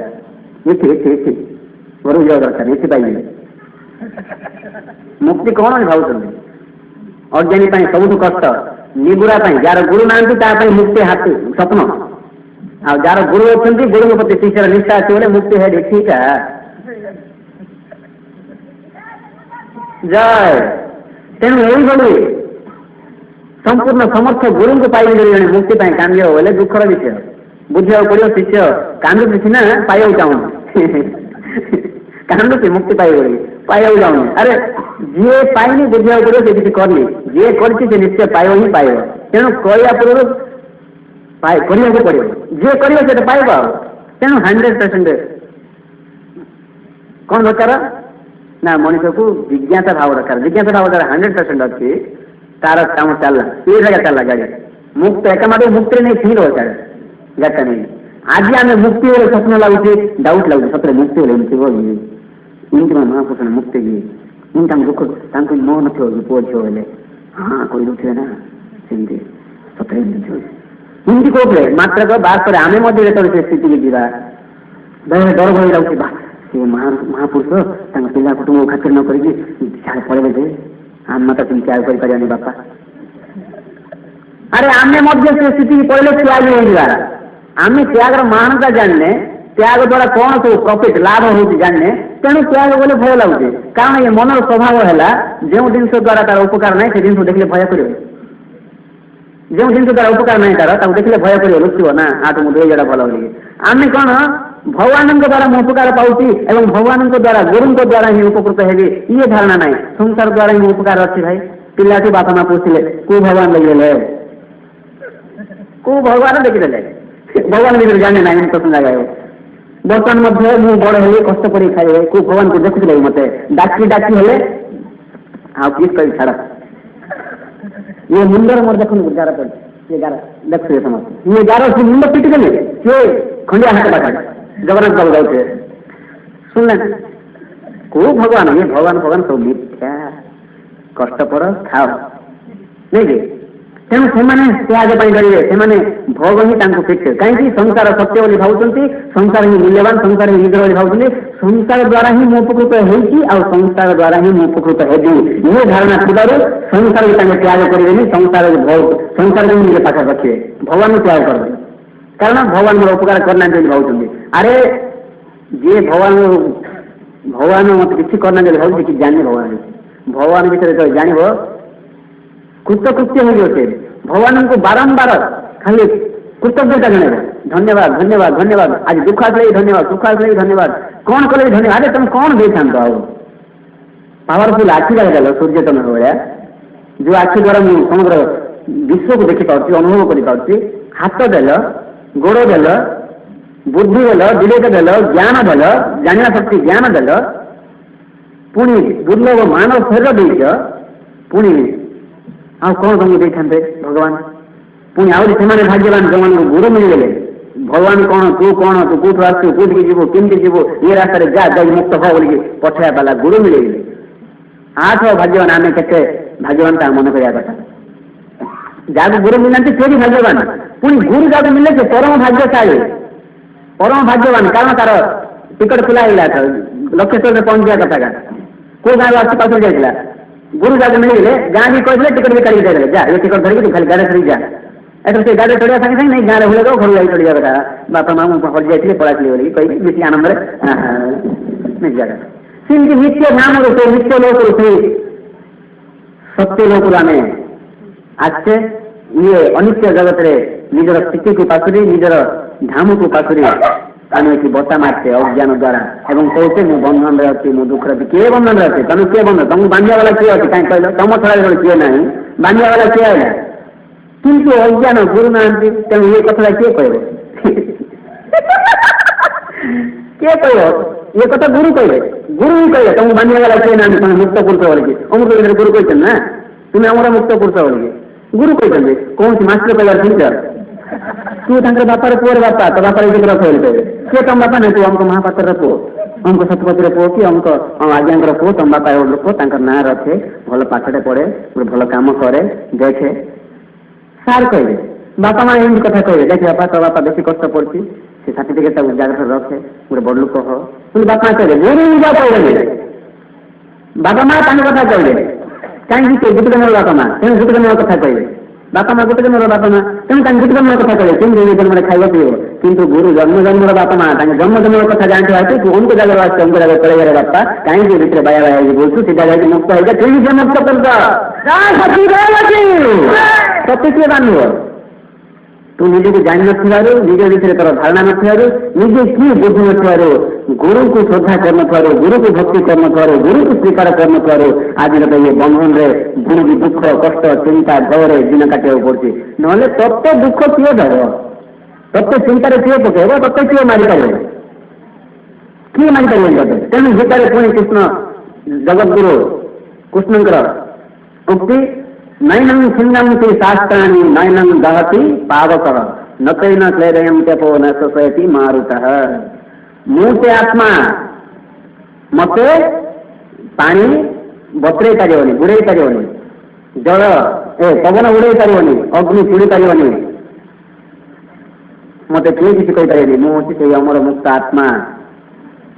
ଏଠି ଏଠି ଏଠି ଘରକୁ ଯିବା ଦରକାର, ଏଠି ପାଇଯିବେ ମୁକ୍ତି। କଣ ଭାବୁଛନ୍ତି? ଅଜ୍ଞାନୀ ପାଇଁ ସବୁଠୁ କଷ୍ଟ, ନିବୁରା ପାଇଁ, ଯାହାର ଗୁରୁ ନାହାନ୍ତି ତା ପାଇଁ ମୁକ୍ତି ହାତୀ ସ୍ୱପ୍ନ। ଆଉ ଯାହାର ଗୁରୁ ଅଛନ୍ତି, ଗୁରୁଙ୍କ ପ୍ରତି ଶିଷ୍ୟର ନିଷ୍ଠା ଅଛି ବୋଲେ ମୁକ୍ତି ହେ ଠିକା ଜୟ। ତେଣୁ ଏଇଭଳି ସମ୍ପୂର୍ଣ୍ଣ ସମର୍ଥ ଗୁରୁଙ୍କୁ ପାଇଗଲେ ଜଣେ ମୁକ୍ତି ପାଇଁ କାନ୍ଦିବ ବୋଲେ ଦୁଃଖର ବିଷୟ। ବୁଝିବାକୁ ପଡିବ, ଶିଷ୍ୟ କାନ୍ଦୁଛି ସିନା ପାଇବାକୁ ଚାହୁଁନି କାନ୍ଦୁଛି ମୁକ୍ତି ପାଇବ ପାଇବାକୁ ଚାହୁଁନି। ଆରେ ଯିଏ ପାଇନି ବୁଝିବାକୁ ପଡିବ, ସେ କିଛି କରିନି, ଯିଏ କରିଛି ସେ ନିଶ୍ଚୟ ପାଇବ ହିଁ ପାଇବ। ତେଣୁ କରିବା ପୂର୍ବରୁ କରିବାକୁ ପଡିବ, ଯିଏ କରିବ ସେଟା ପାଇବ। ଆଉ ତେଣୁ 100% କଣ ଦରକାର ନା ମଣିଷକୁ ଜିଜ୍ଞାସା ଭାବ ଦରକାର। ଜିଜ୍ଞାସା ଭାବ ଦ୍ୱାରା 100% ଅଛି, ତାର କାମ ଚାଲିଲା, ଏ ଜାଗା ଚାଲିଲା ଗାଡି ମୁକ୍ତ ଏକା ମାତ୍ର ମୁକ୍ତିରେ ନେଇ ଠିକ ରହୁଛି ଗାଡ଼ିଟା ନେଇ। ଆଜି ଆମେ ମୁକ୍ତି ବୋଲେ ସ୍ୱପ୍ନ ଲାଗୁଛି, ଡାଉଟ୍ ଲାଗୁଛି, ସତରେ ମୁକ୍ତି ବୋଲେ ଏମିତି ଏମିତି ମହାପୁରୁଷ ମୁକ୍ତି କି ଏମିତି ତାଙ୍କ ଦୁଃଖ ତାଙ୍କୁ ମୋ ନଥିବ ପୁଅ ଝିଅ ହେଲେ ହଁ କହିଦେଉଥିବେ ନା, ସେମିତି ସତରେ ଏମିତି ଏମିତି କହୁଥିଲେ। ମାତ୍ର ବାସ୍ତରେ ଆମେ ମଧ୍ୟ ଯେତେବେଳେ ସେ ସ୍ଥିତିକି ଯିବା ଡର ଭୟ ଲାଗୁଛି, ବା ସେ ମହାପୁରୁଷ ତାଙ୍କ ପିଲା କୁଟୁମ୍ବକୁ ଖାତିର ନ କରିକି ସିଆଡ଼େ ପଳେଇବେ ଯେ ଆମେ ତ ସେମିତି ତ୍ୟାଗ କରିପାରିବାନି ବାପା। ଆରେ ଆମେ ମଧ୍ୟ ସେ ସ୍ଥିତିକି ପଳେଇଲେ ତ୍ୟାଗ ହେଇଯିବା। ଆମେ ତ୍ୟାଗର ମହାନତା ଜାଣିନେ, ତ୍ୟାଗ ଦ୍ୱାରା କଣ ସବୁ ପ୍ରଫିଟ ଲାଭ ହଉଛି ଜାଣିନେ, ତେଣୁ ତ୍ୟାଗ କଲେ ଭୟ ଲାଗୁଛି। କାରଣ ଏ ମନର ସ୍ୱଭାବ ହେଲା ଯେଉଁ ଜିନିଷ ଦ୍ୱାରା ତାର ଉପକାର ନାହିଁ ସେ ଜିନିଷ ଦେଖିଲେ ଭୟ କରିବ, ଯେଉଁ ଜିନିଷ ଦ୍ୱାରା ଉପକାର ନାହିଁ ତାକୁ ଦେଖିଲେ ଭୟ କରିବ, ଲୁଚିବ ନା ଆଠୁ ମୁଁ ଦୂରେଇଯିବାଟା ଭଲ ବୋଲି। ଆମେ କଣ ଭଗବାନଙ୍କ ଦ୍ୱାରା ମୁଁ ଉପକାର ପାଉଛି ଏବଂ ଭଗବାନଙ୍କ ଦ୍ୱାରା ଗୁରୁଙ୍କ ଦ୍ୱାରା ହିଁ ଉପକୃତ ହେବି, ଇଏ ଧାରଣା ନାହିଁ। ସଂସାର ଦ୍ୱାରା ହିଁ ଉପକାର ଅଛି ଭାଇ। ପିଲାଠୁ ବାପା ମା ପୁଷିଲେ କୋଉ ଭଗବାନ ଦେଖିଦେଲେ, କୋଉ ଭଗବାନ ଦେଖିଦେଲେ, ଭଗବାନ ଭିତରେ ଜାଣେ ନାହିଁ ଏମିତି ଜାଗା। ବର୍ତ୍ତମାନ ମଧ୍ୟ ମୁଁ ବଡ ହେଲି କଷ୍ଟ କରି ଖାଇବେ, କୋଉ ଭଗବାନଙ୍କୁ ଦେଖୁଥିଲେ ମତେ ଡାକି ଡାକି ହେଲେ ଆଉ କିସ୍ କରି ଛାଡ। ଇଏ ମୁଣ୍ଡରେ ମୋର ଦେଖୁନି ଗାର ପଡିଛି, ସେ ଗାର ଦେଖୁଥିବେ ସମସ୍ତେ, ଇଏ ଗାର ସେ ମୁଣ୍ଡ ପିଟିଦେଲେ ସିଏ ଖଣ୍ଡିଆ ହାତ ପାଖରେ ଜଗନ୍ନାଥ ବାବୁ ଯାଉଥିବେ ଶୁଣିଲେ କୋଉ ଭଗବାନ, ଇଏ ଭଗବାନ ଭଗବାନ ସବୁ ମିଥ୍ୟା, କଷ୍ଟ କର ଖାଅ ନାଇଁ କି। ତେଣୁ ସେମାନେ ତ୍ୟାଗ ପାଇଁ କରିବେ, ସେମାନେ ଭୋଗ ହିଁ ତାଙ୍କୁ ଫିକ୍ସ। କାହିଁକି? ସଂସାର ସତ୍ୟ ବୋଲି ଭାବୁଛନ୍ତି, ସଂସାର ହିଁ ମୂଲ୍ୟବାନ, ସଂସାର ହିଁ ନିଜର ବୋଲି ଭାବୁଛନ୍ତି। ସଂସାର ଦ୍ୱାରା ହିଁ ମୁଁ ଉପକୃତ ହେଇଛି ଆଉ ସଂସାର ଦ୍ୱାରା ହିଁ ମୁଁ ଉପକୃତ ହେବି, ଇଏ ଧାରଣା ଥିବାରୁ ସଂସାରକୁ ତାଙ୍କେ ତ୍ୟାଗ କରିବେନି, ସଂସାରକୁ ନିଜ ପାଖରେ ରଖିବେ, ଭଗବାନଙ୍କୁ ତ୍ୟାଗ କରିବେ। କାରଣ ଭଗବାନ ମୋର ଉପକାର କରିନାହାନ୍ତି ବୋଲି ଭାବୁଛନ୍ତି। ଆରେ ଯିଏ ଭଗବାନ ମତେ କିଛି କରିନାହାନ୍ତି ବୋଲି ଭାବୁଛି, କିଛି ଜାଣିନି ଭଗବାନ ବିଷୟରେ ଯେତେବେଳେ ଜାଣିବ କୃତକୃତ୍ୟ ହେଇଯିବ। ସେ ଭଗବାନଙ୍କୁ ବାରମ୍ବାର ଖାଲି କୃତଜ୍ଞତା ଜଣାଇବ, ଧନ୍ୟବାଦ ଧନ୍ୟବାଦ ଧନ୍ୟବାଦ, ଆଜି ଦୁଃଖ ଆସିଲେ ବି ଧନ୍ୟବାଦ, ସୁଖ ଆସିଲେ ବି ଧନ୍ୟବାଦ, କଣ କଲେ ବି ଧନ୍ୟବାଦ। ଆରେ ତମେ କଣ ଦେଇଥାନ୍ତ? ଆଉ ପାୱାରଫୁଲ ଆଖି ଦେଲ ସୂର୍ଯ୍ୟ ତମ ଭଳିଆ, ଯୋଉ ଆଖି ଦ୍ୱାରା ମୁଁ ସମଗ୍ର ବିଶ୍ୱକୁ ଦେଖିପାରୁଛି, ଅନୁଭବ କରିପାରୁଛି। ହାତ ଦେଲ, ଗୋଡ ଦେଲ, ବୁଦ୍ଧି ଦେଲ, ବିବେକ ଦେଲ, ଜ୍ଞାନ ଦେଲ, ଜାଣିବା ଶକ୍ତି ଜ୍ଞାନ ଦେଲ, ପୁଣି ଦୁର୍ଲଭ ମାନବ ଶରୀର ଦେଇଛ, ପୁଣି ଆଉ କଣ ତମକୁ ଦେଇଥାନ୍ତେ ଭଗବାନ? ପୁଣି ଆହୁରି ସେମାନେ ଭାଗ୍ୟବାନ ଯୋଉମାନଙ୍କୁ ଗୁରୁ ମିଳିଗଲେ। ଭଗବାନ କଣ, ତୁ କୋଉଠୁ ଆସିଛୁ, କୋଉଠିକି ଯିବୁ, କେମିତି ଯିବୁ, ଏ ରାସ୍ତାରେ ଯା ଯାଇ ମୁକ୍ତ ହବ ବୋଲିକି ପଠେଇବା ବାଲା ଗୁରୁ ମିଳିଗଲେ। ଆଠ ଭାଗ୍ୟବାନ, ଆମେ କେତେ ଭାଗ୍ୟବାନ ତା ମନେ କରିବା କଥା। ଯାହାକୁ ଗୁରୁ ମିଳିନାହାନ୍ତି ସେ ବି ଭାଗ୍ୟବାନ, ପୁଣି ଗୁରୁ ଯାହାକୁ ମିଳିଲେ ସେ ପରମ ଭାଗ୍ୟଶାଳୀ, ପରମ ଭାଗ୍ୟବାନ। କାରଣ ତାର ଟିକଟ ଖୋଲା ହେଇଗଲା, ଲକ୍ଷ୍ୟସ୍ଥଳରେ ପହଞ୍ଚିବା କଥା। କୋଉ ଗାଁରୁ ଆସି ପାଖରେ ଯାଇଥିଲା, ଗୁରୁ ଯାହାକୁ ମିଳିଲେ ଗାଁ ବି କହିଥିଲେ ଟିକଟ ବି କାଢିକି ଦେଇଦେଲେ, ଯା ଏ ଟିକଟ ଧରିକି ଖାଲି ଗାଡି ଧରିକି ଯା। ଏଥର ସେ ଗାଡି ଚଢିବା ସାଙ୍ଗେ ସାଙ୍ଗେ ନାଇଁ ଗାଁରେ ହୁଏ ଘରୁ ଯାଇ ଚଢିବା କଥା। ବାପା ମା ମୁଁ ହଜି ଯାଇଥିଲି ପଳାଇଥିଲି ବୋଲି କହିକି ବେଶୀ ଆନନ୍ଦରେ ମିଶିବା କଥା। ସେମିତି ନିତ୍ୟ ଧାମରୁ ସେ ନିତ୍ୟ ଲୋକରୁ ସେ ସତ୍ୟ ଲୋକରୁ ଆମେ ଆସିଛେ। ये अनित्य जगत रे निजर स्थिति को पासुरी निजर धाम को पासुरी आम कि बता मारते अज्ञान द्वारा एवं कहते मु बंधन रे अच्छी मु दुख रही किए बंधन रे अच्छे तुम किए बंधन तुमको बांधिया वाला किए अच्छे कहीं कहल तुम छड़ा किए ना बांधिया वाला किए है किंतु अज्ञान गुरु ना तेणु ये कथा किए कह किए कह ये कथा गुरु कहे गुरु ही कहे तुमको बांधिया वाला किए ना तुम मुक्त पुरुष बोलिए अमुक गुरु कहते ना तुम्हें हमारा मुक्त पुरुष बोलिए गुरु कहते कौन सी मास्टर कहला टीचर तू तंकर बापार पुअर बापा तो बापार एक रख किए तुम बापा नहीं तू हमको महापात्र पुओ हमको सतपति पुओ कि हमको आज्ञा पुओ तुम बापा लोक तांकर ना रखे भल पाठटे पढ़े भल काम करे देखे सार कहे बापा माँ एमती कथा कहे देख बापा तो बापा बेसी कष्ट पड़ी से सर्टिफिकेट जगह रखे गोटे बड़ लोक हो बापा कहे गुरु निजा कहले बापा माँ कथा कहले कहीं गुटे दिन बापा माँ तेणु गुटे दिन कथा कहले बापा माँ गुटे दिन बापा माँ तेणु गुटे दिन कथा कहले केमी जन्म खाଇବା पियो किंतु गुरु जन्म जन्म बापा माँ जन्म जन्म कथा जानते आते तू उनको जगह आते उनको जगह चले गए बापा कहीं भीतर बाया बाया बोलू सीधा जाकर मुक्त होगा तेजी से मुक्त कर सत्य किए बांधो तू निजे को जान नथिबारु निजे विषय तोर धारणा नथिबारु निजे किए बुझु नथिबारु गुरु को श्रद्धा कर नथिबारु गुरु को भक्ति कर नथिबारु गुरु को स्वीकार कर नथिबारु आज तो ये बंधन रे गुरु की दुख कष्ट चिंता भय दिन काटिया पड़ती नहले तत्व दुख किए दब तत्व चिंतार किए पकेब तत्व किए मारिपार किए मारिपार तत्व तेणु गीतार पुणी कृष्ण जगतगुरु कृष्णकर उक्ति नैनं छिन्नन्ति शास्त्राणि नैनं दहति पावकः न कैन क्लेदयं त्यपो न शोषयति मारुतः मुते आत्मा मते पानी बतरे पारिबनी बुड़ेई पारिबनी जल पवन उड़ेई पारिबनी अग्नि पुड़ी पारिबनी मते किए किसी कही पारे मु हूँ से अमर मुक्त आत्मा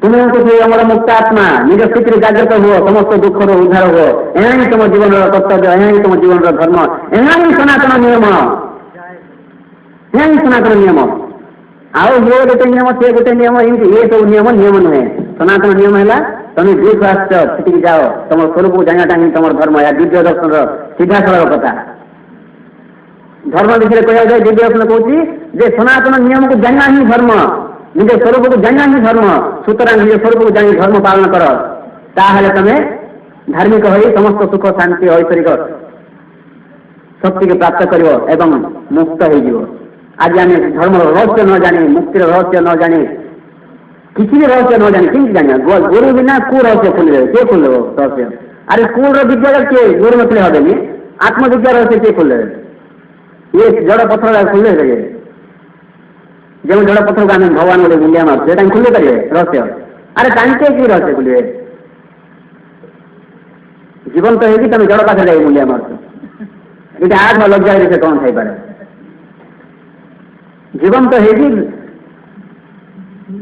तुम्हें हमको से अमर मुक्त आत्मा निज स्थिति जागृत हुआ समस्त दुख उद्धार हो एना ही तुम जीवन कर्तव्य एना ही तुम जीवन धर्म एना ही सनातन नियम एना ही सनातन नियम आओ ये गोटे नियम से गोटे नियम एमती ये सब नियम नियम नुहे सनातन नियम है तुम दुख आसटी जाओ तुम स्वरूप को जानाटा ही तुम धर्म या दिव्य दर्शन सीधा सरल कथा धर्म विषय कह जाए दिव्य दर्शन कहूँ सनातन नियम को जाना ही धर्म निज स्वरूप को जाना ही धर्म सुतरां निज स्वरूप को जानी धर्म पालन कर ताहले तमे धार्मिक हो समस्त सुख शांति ऐश्वर्य शक्ति को प्राप्त कर एवं मुक्त हो आज आम धर्म रहस्य न जानी मुक्तिर रहस्य न जानी किसी भी रहस्य न जानी किसी जाना गुरु बिना कौ रहस्य खोल किए खोल रहस्य अरे स्कूल विद्यालय किए गुरु नखले हेनी आत्मविद्या रहस्य किए खोल ये जड़ पत्थर खोल जो जड़ पत्थर को आम भगवान गोटे मुंडिया मार्चे खुले पारे रहस्य अरे तांके कि रहस्य खुले जीवन तो है तुम जड़ पाखे जाए मुंडिया मार्च ये आठ लज्जा से कौन थी पारे जीवन तो है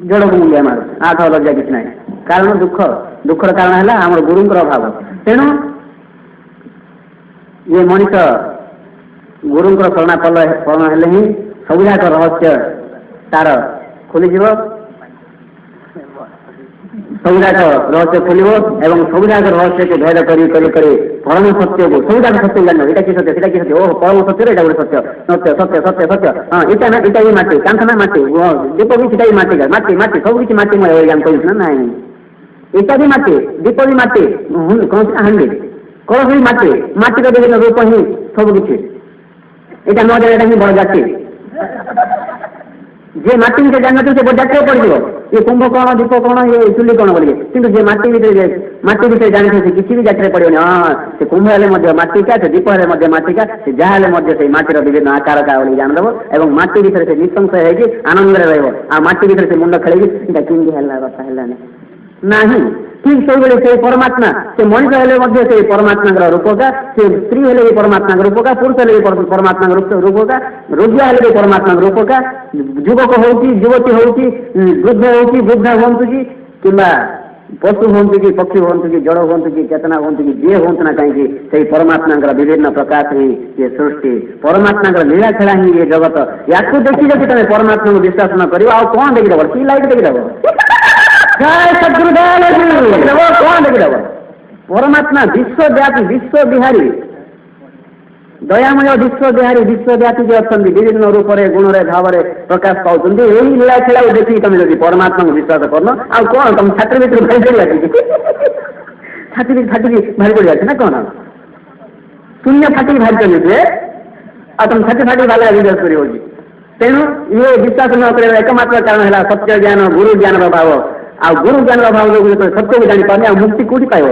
जड़ को मुंडिया मार्च आठ लज्जा किसी ना कारण दुख दुखर कारण है आम गुरुंर अभाव तेणु ये मनीष गुरुंर शरणापन्न हेले ही सबुजाक रहस्य तार खोलीज सबुजाक रहस्य खोल एवं सबुजाक रहस्य को भेद कर परम सत्य को सबुजाक सत्य जान यहाँ कि सत्य कि सत्य ओह परम सत्य गोटे सत्य सत्य सत्य सत्य सत्य हाँ इटा ना इटा भी माटी कांथना माटी दीप भी सीटा भी माटी माटी माटी सब किसी माटी में कहना ना इटा भी माटी दीप भी माटी कौन सी हांडी कलश भी माटी माटी का विभिन्न रूप ही सब किसी यहाँ न जाने ही बड़ जाति जे माटी भीतर जानते से जाते पड़ो ये कुंभ कौन दीप कौन ये चुली कौन बोलिए किंतु जे माटी भीतर जानते से किसी भी जाते पड़ोनी हाँ से कुंभ हेल्ले माटिका से दीप हेल्ले माटिका से जहाँ से माटीर विभिन्न आकार का जानदेव और माटी भीतर से निशंस है आनंद माटी भीतर से मुंड खेल किंग है नहीं ठीक से से परमात्मा से मनीष हेल्ले से परमात्मा रूप का से स्त्री हेल्ले भी परमात्मा रूप का पुरुष हेल्ले भी परमात्मा रूप का रोगिया हेल्ले भी परमात्मा रूप का युवक हो युवती हो वृद्ध हो वृद्धा हूँ कि पशु हूँ कि पक्षी हूँ कि जड़ हूँ कि चेतना हूँ कि जे हूँ ना कहीं से परमात्मा विभिन्न प्रकाश ही ये सृष्टि परमात्मा लीला खेला ही ये जगत या देखी जब तुम परमात्मा को विश्वास न कर कौन देखीदेव कि लाइट देखीदेव कौन देखीदेव परमात्मा विश्वव्यापी विश्व बिहारी ଦୟାମୟ ବିଶ୍ୱବିହାରୀ ବିଶ୍ୱବ୍ୟାପୀ ଯେ ଅଛନ୍ତି ବିଭିନ୍ନ ରୂପରେ ଗୁଣରେ ଭାବରେ ପ୍ରକାଶ ପାଉଛନ୍ତି ଏଇ ଲୀଳା ଖେଳାକୁ ଦେଖିକି ତମେ ଯଦି ପରମାତ୍ମାକୁ ବିଶ୍ୱାସ କରୁନ ଆଉ କଣ ତମ ଛାତି ଭିତରୁ ଭାରି ପଡି ଆସିଛି ଛାତି ଫାଟିକି ଭାରି ପଡି ଅଛି ନା କଣ ଶୂନ୍ୟ ଫାଟିକି ବାହାରିଛନ୍ତି ଯେ ଆଉ ତମ ଛାତି ଫାଟିକି ବାହାରିଲା ବିଶ୍ୱାସ କରିବ କି ତେଣୁ ଇଏ ବିଶ୍ୱାସ ନ କରିବା ଏକମାତ୍ର କାରଣ ହେଲା ସତ୍ୟ ଜ୍ଞାନ ଗୁରୁ ଜ୍ଞାନର ଭାବ ଆଉ ଗୁରୁ ଜ୍ଞାନର ଭାବ ଯୋଗୁଁ ଯେତେବେଳେ ସତ୍ୟକୁ ଜାଣିପାରୁନି ଆଉ ମୁକ୍ତି କୋଉଠି ପାଇବ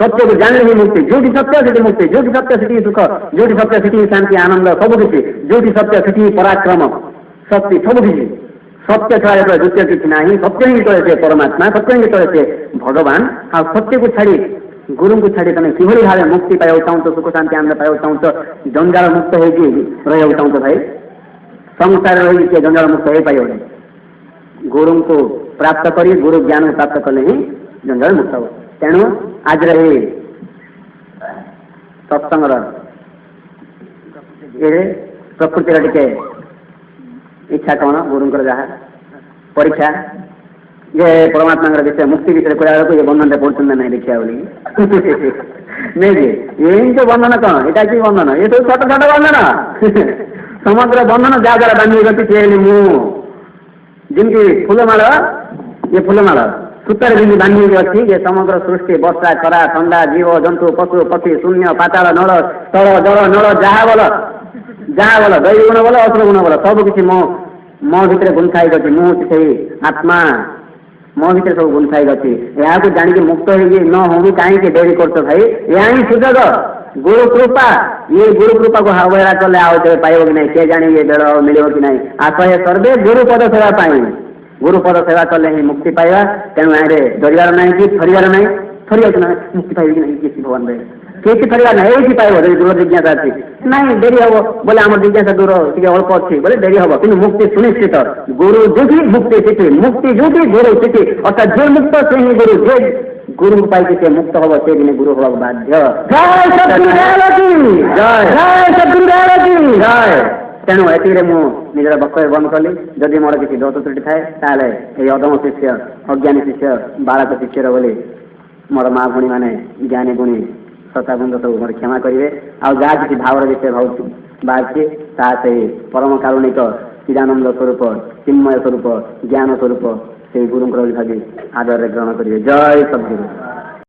ସତ୍ୟକୁ ଜାଣିଲେ ହିଁ ମୁକ୍ତି ଯୋଉଠି ସତ୍ୟ ସେଠି ମୁକ୍ତି ଯୋଉଠି ସତ୍ୟ ସେଠି ସୁଖ ଯୋଉଠି ସତ୍ୟ ସେଠି ଶାନ୍ତି ଆନନ୍ଦ ସବୁ କିଛି ଯୋଉଠି ସତ୍ୟ ସେଠି ପରାକ୍ରମ ଶକ୍ତି ସବୁ କିଛି ସତ୍ୟ ଛଡା ଯେତେବେଳେ ଦ୍ୱିତୀୟ କିଛି ନାହିଁ ସତ୍ୟ ହିଁ ଯେତେବେଳେ ସେ ପରମାତ୍ମା ସତ୍ୟ ହିଁ ଯେତେବେଳେ ସେ ଭଗବାନ ଆଉ ସତ୍ୟକୁ ଛାଡି ଗୁରୁଙ୍କୁ ଛାଡି ତମେ କିଭଳି ଭାବେ ମୁକ୍ତି ପାଇବାକୁ ଚାହୁଁଛ ସୁଖ ଶାନ୍ତି ଆନନ୍ଦ ପାଇବାକୁ ଚାହୁଁଛ ଜଞ୍ଜାଳ ମୁକ୍ତ ହେଇକି ରହିବାକୁ ଚାହୁଁଛ ଭାଇ ସଂସାରରେ ରହିକି କିଏ ଜଞ୍ଜାଳ ମୁକ୍ତ ହେଇପାରିବନି ଗୁରୁଙ୍କୁ ପ୍ରାପ୍ତ କରି ଗୁରୁ ଜ୍ଞାନକୁ ପ୍ରାପ୍ତ କଲେ ହିଁ ଜଞ୍ଜାଳ ମୁକ୍ତ ହେବ ତେଣୁ ଆଜିର ଏଇ ସତ୍ସଙ୍ଗର ଏ ପ୍ରକୃତିର ଟିକେ ଇଚ୍ଛା କଣ ଗୁରୁଙ୍କର ଯାହା ପରୀକ୍ଷା ଯେ ପରମାତ୍ମାଙ୍କର ବିଷୟ ମୁକ୍ତି ବିଷୟରେ କହିବା ବେଳକୁ ଏ ବନ୍ଧନରେ ପଡୁଛନ୍ତି ନା ନାହିଁ ଦେଖିବା ବୋଲି ନାଇଁ କି ଏମିତି ବନ୍ଧନ କଣ ଏଇଟା କି ବନ୍ଧନ ଏ ସବୁ ଛୋଟ ଛୋଟ ବନ୍ଧନ ସମଗ୍ର ବନ୍ଧନ ଯାହା ଦ୍ୱାରା ବାନ୍ଧି ଗତି ସିଏ ହେଲି ମୁଁ ଯେମିତି ଫୁଲମାଳ ଏ ଫୁଲମାଳ ସୂତାରେ ଯେମିତି ବାନ୍ଧି ହେଇକି ଅଛି ଯେ ସମଗ୍ର ସୃଷ୍ଟି ବର୍ଷା ଖରା ଥଣ୍ଡା ଜୀବ ଜନ୍ତୁ ପଶୁ ପକ୍ଷୀ ଶୂନ୍ୟ ପାତାଳ ନଳ ସ୍ଥଳ ଜଳ ନଳ ଯାହା ବଲ ଦୈବ ଗୁଣ ବଲ ଅସୁର ଗୁଣ ବଲ ସବୁ କିଛି ମୋ ଭିତରେ ଗୁନ୍ଥା ହେଇକି ଅଛି ମୁଁ ହଉଛି ସେଇ ଆତ୍ମା ମୋ ଭିତରେ ସବୁ ଗୁନ୍ଥା ହେଇକି ଅଛି ଏହାକୁ ଜାଣିକି ମୁକ୍ତ ହେଇକି ନ ହଉ କାହିଁକି ଡେରି କରୁଛ ଭାଇ ଏହା ହିଁ ସୁଯୋଗ ଗୁରୁ କୃପା ଇଏ ଗୁରୁ କୃପାକୁ ଅବହେଳା କଲେ ଆଉ କେବେ ପାଇବ କି ନାହିଁ କିଏ ଜାଣି ଏ ବେଳ ମିଳିବ କି ନାହିଁ ଆଶୟ ସର୍ବେ ଗୁରୁ ପଦ ସେବା ପାଇଁ ଗୁରୁ ପଦ ସେବା କଲେ ହିଁ ମୁକ୍ତି ପାଇବା ତେଣୁ ଏରେ ଡରିବାର ନାହିଁ କି ଥରିବାର ନାହିଁ ଥରିବାକୁ ନାହିଁ ମୁକ୍ତି ପାଇବ କି ନାହିଁ କିଛି ଭଗବାନ ଦେବେ କିଛି ଥରିବାର ନାହିଁ ଏଇଠି ପାଇବ ଯଦି ଦୂର ଜିଜ୍ଞାସା ଅଛି ନାଇଁ ଡେରି ହବ ବୋଲେ ଆମର ଜିଜ୍ଞାସା ଦୂର ଟିକେ ଅଳ୍ପ ଅଛି ବୋଲେ ଡେରି ହବ କିନ୍ତୁ ମୁକ୍ତି ସୁନିଶ୍ଚିତ ଗୁରୁ ଯୋଉଠି ମୁକ୍ତି ସେଠି ମୁକ୍ତି ଯୋଉଠି ଗୁରୁ ସେଠି ଅର୍ଥାତ୍ ଯେ ମୁକ୍ତ ସେ ହିଁ ଗୁରୁ ଯେ ଗୁରୁଙ୍କୁ ପାଇକି ସେ ମୁକ୍ତ ହବ ସେ ଦିନେ ଗୁରୁ ହବାକୁ ବାଧ୍ୟ ଜୟ ତେଣୁ ଏତିକିରେ ମୁଁ ନିଜର ବକ୍ତବ୍ୟ ବନ୍ଦ କଲି ଯଦି ମୋର କିଛି ଦୋଷ ତ୍ରୁଟି ଥାଏ ତାହେଲେ ଏଇ ଅଦମ ଶିଷ୍ୟ ଅଜ୍ଞାନୀ ଶିଷ୍ୟ ବାଳକ ଶିଷ୍ୟର ବୋଲି ମୋର ମା ଭଉଣୀ ମାନେ ଜ୍ଞାନୀ ଗୁଣୀ ସତାବୃନ୍ଦ ସବୁ ମୋର କ୍ଷମା କରିବେ ଆଉ ଯାହା କିଛି ଭାବର ବିଷୟ ବାହାରିଛି ତାହା ସେଇ ପରମ କାରୁଣିକ ଚିଦାନନ୍ଦ ସ୍ୱରୂପ ଚିନ୍ମୟ ସ୍ୱରୂପ ଜ୍ଞାନ ସ୍ୱରୂପ ସେଇ ଗୁରୁଙ୍କର ଭାବି ଆଦରରେ ଗ୍ରହଣ କରିବେ ଜୟ ସଦ୍ଗୁରୁ।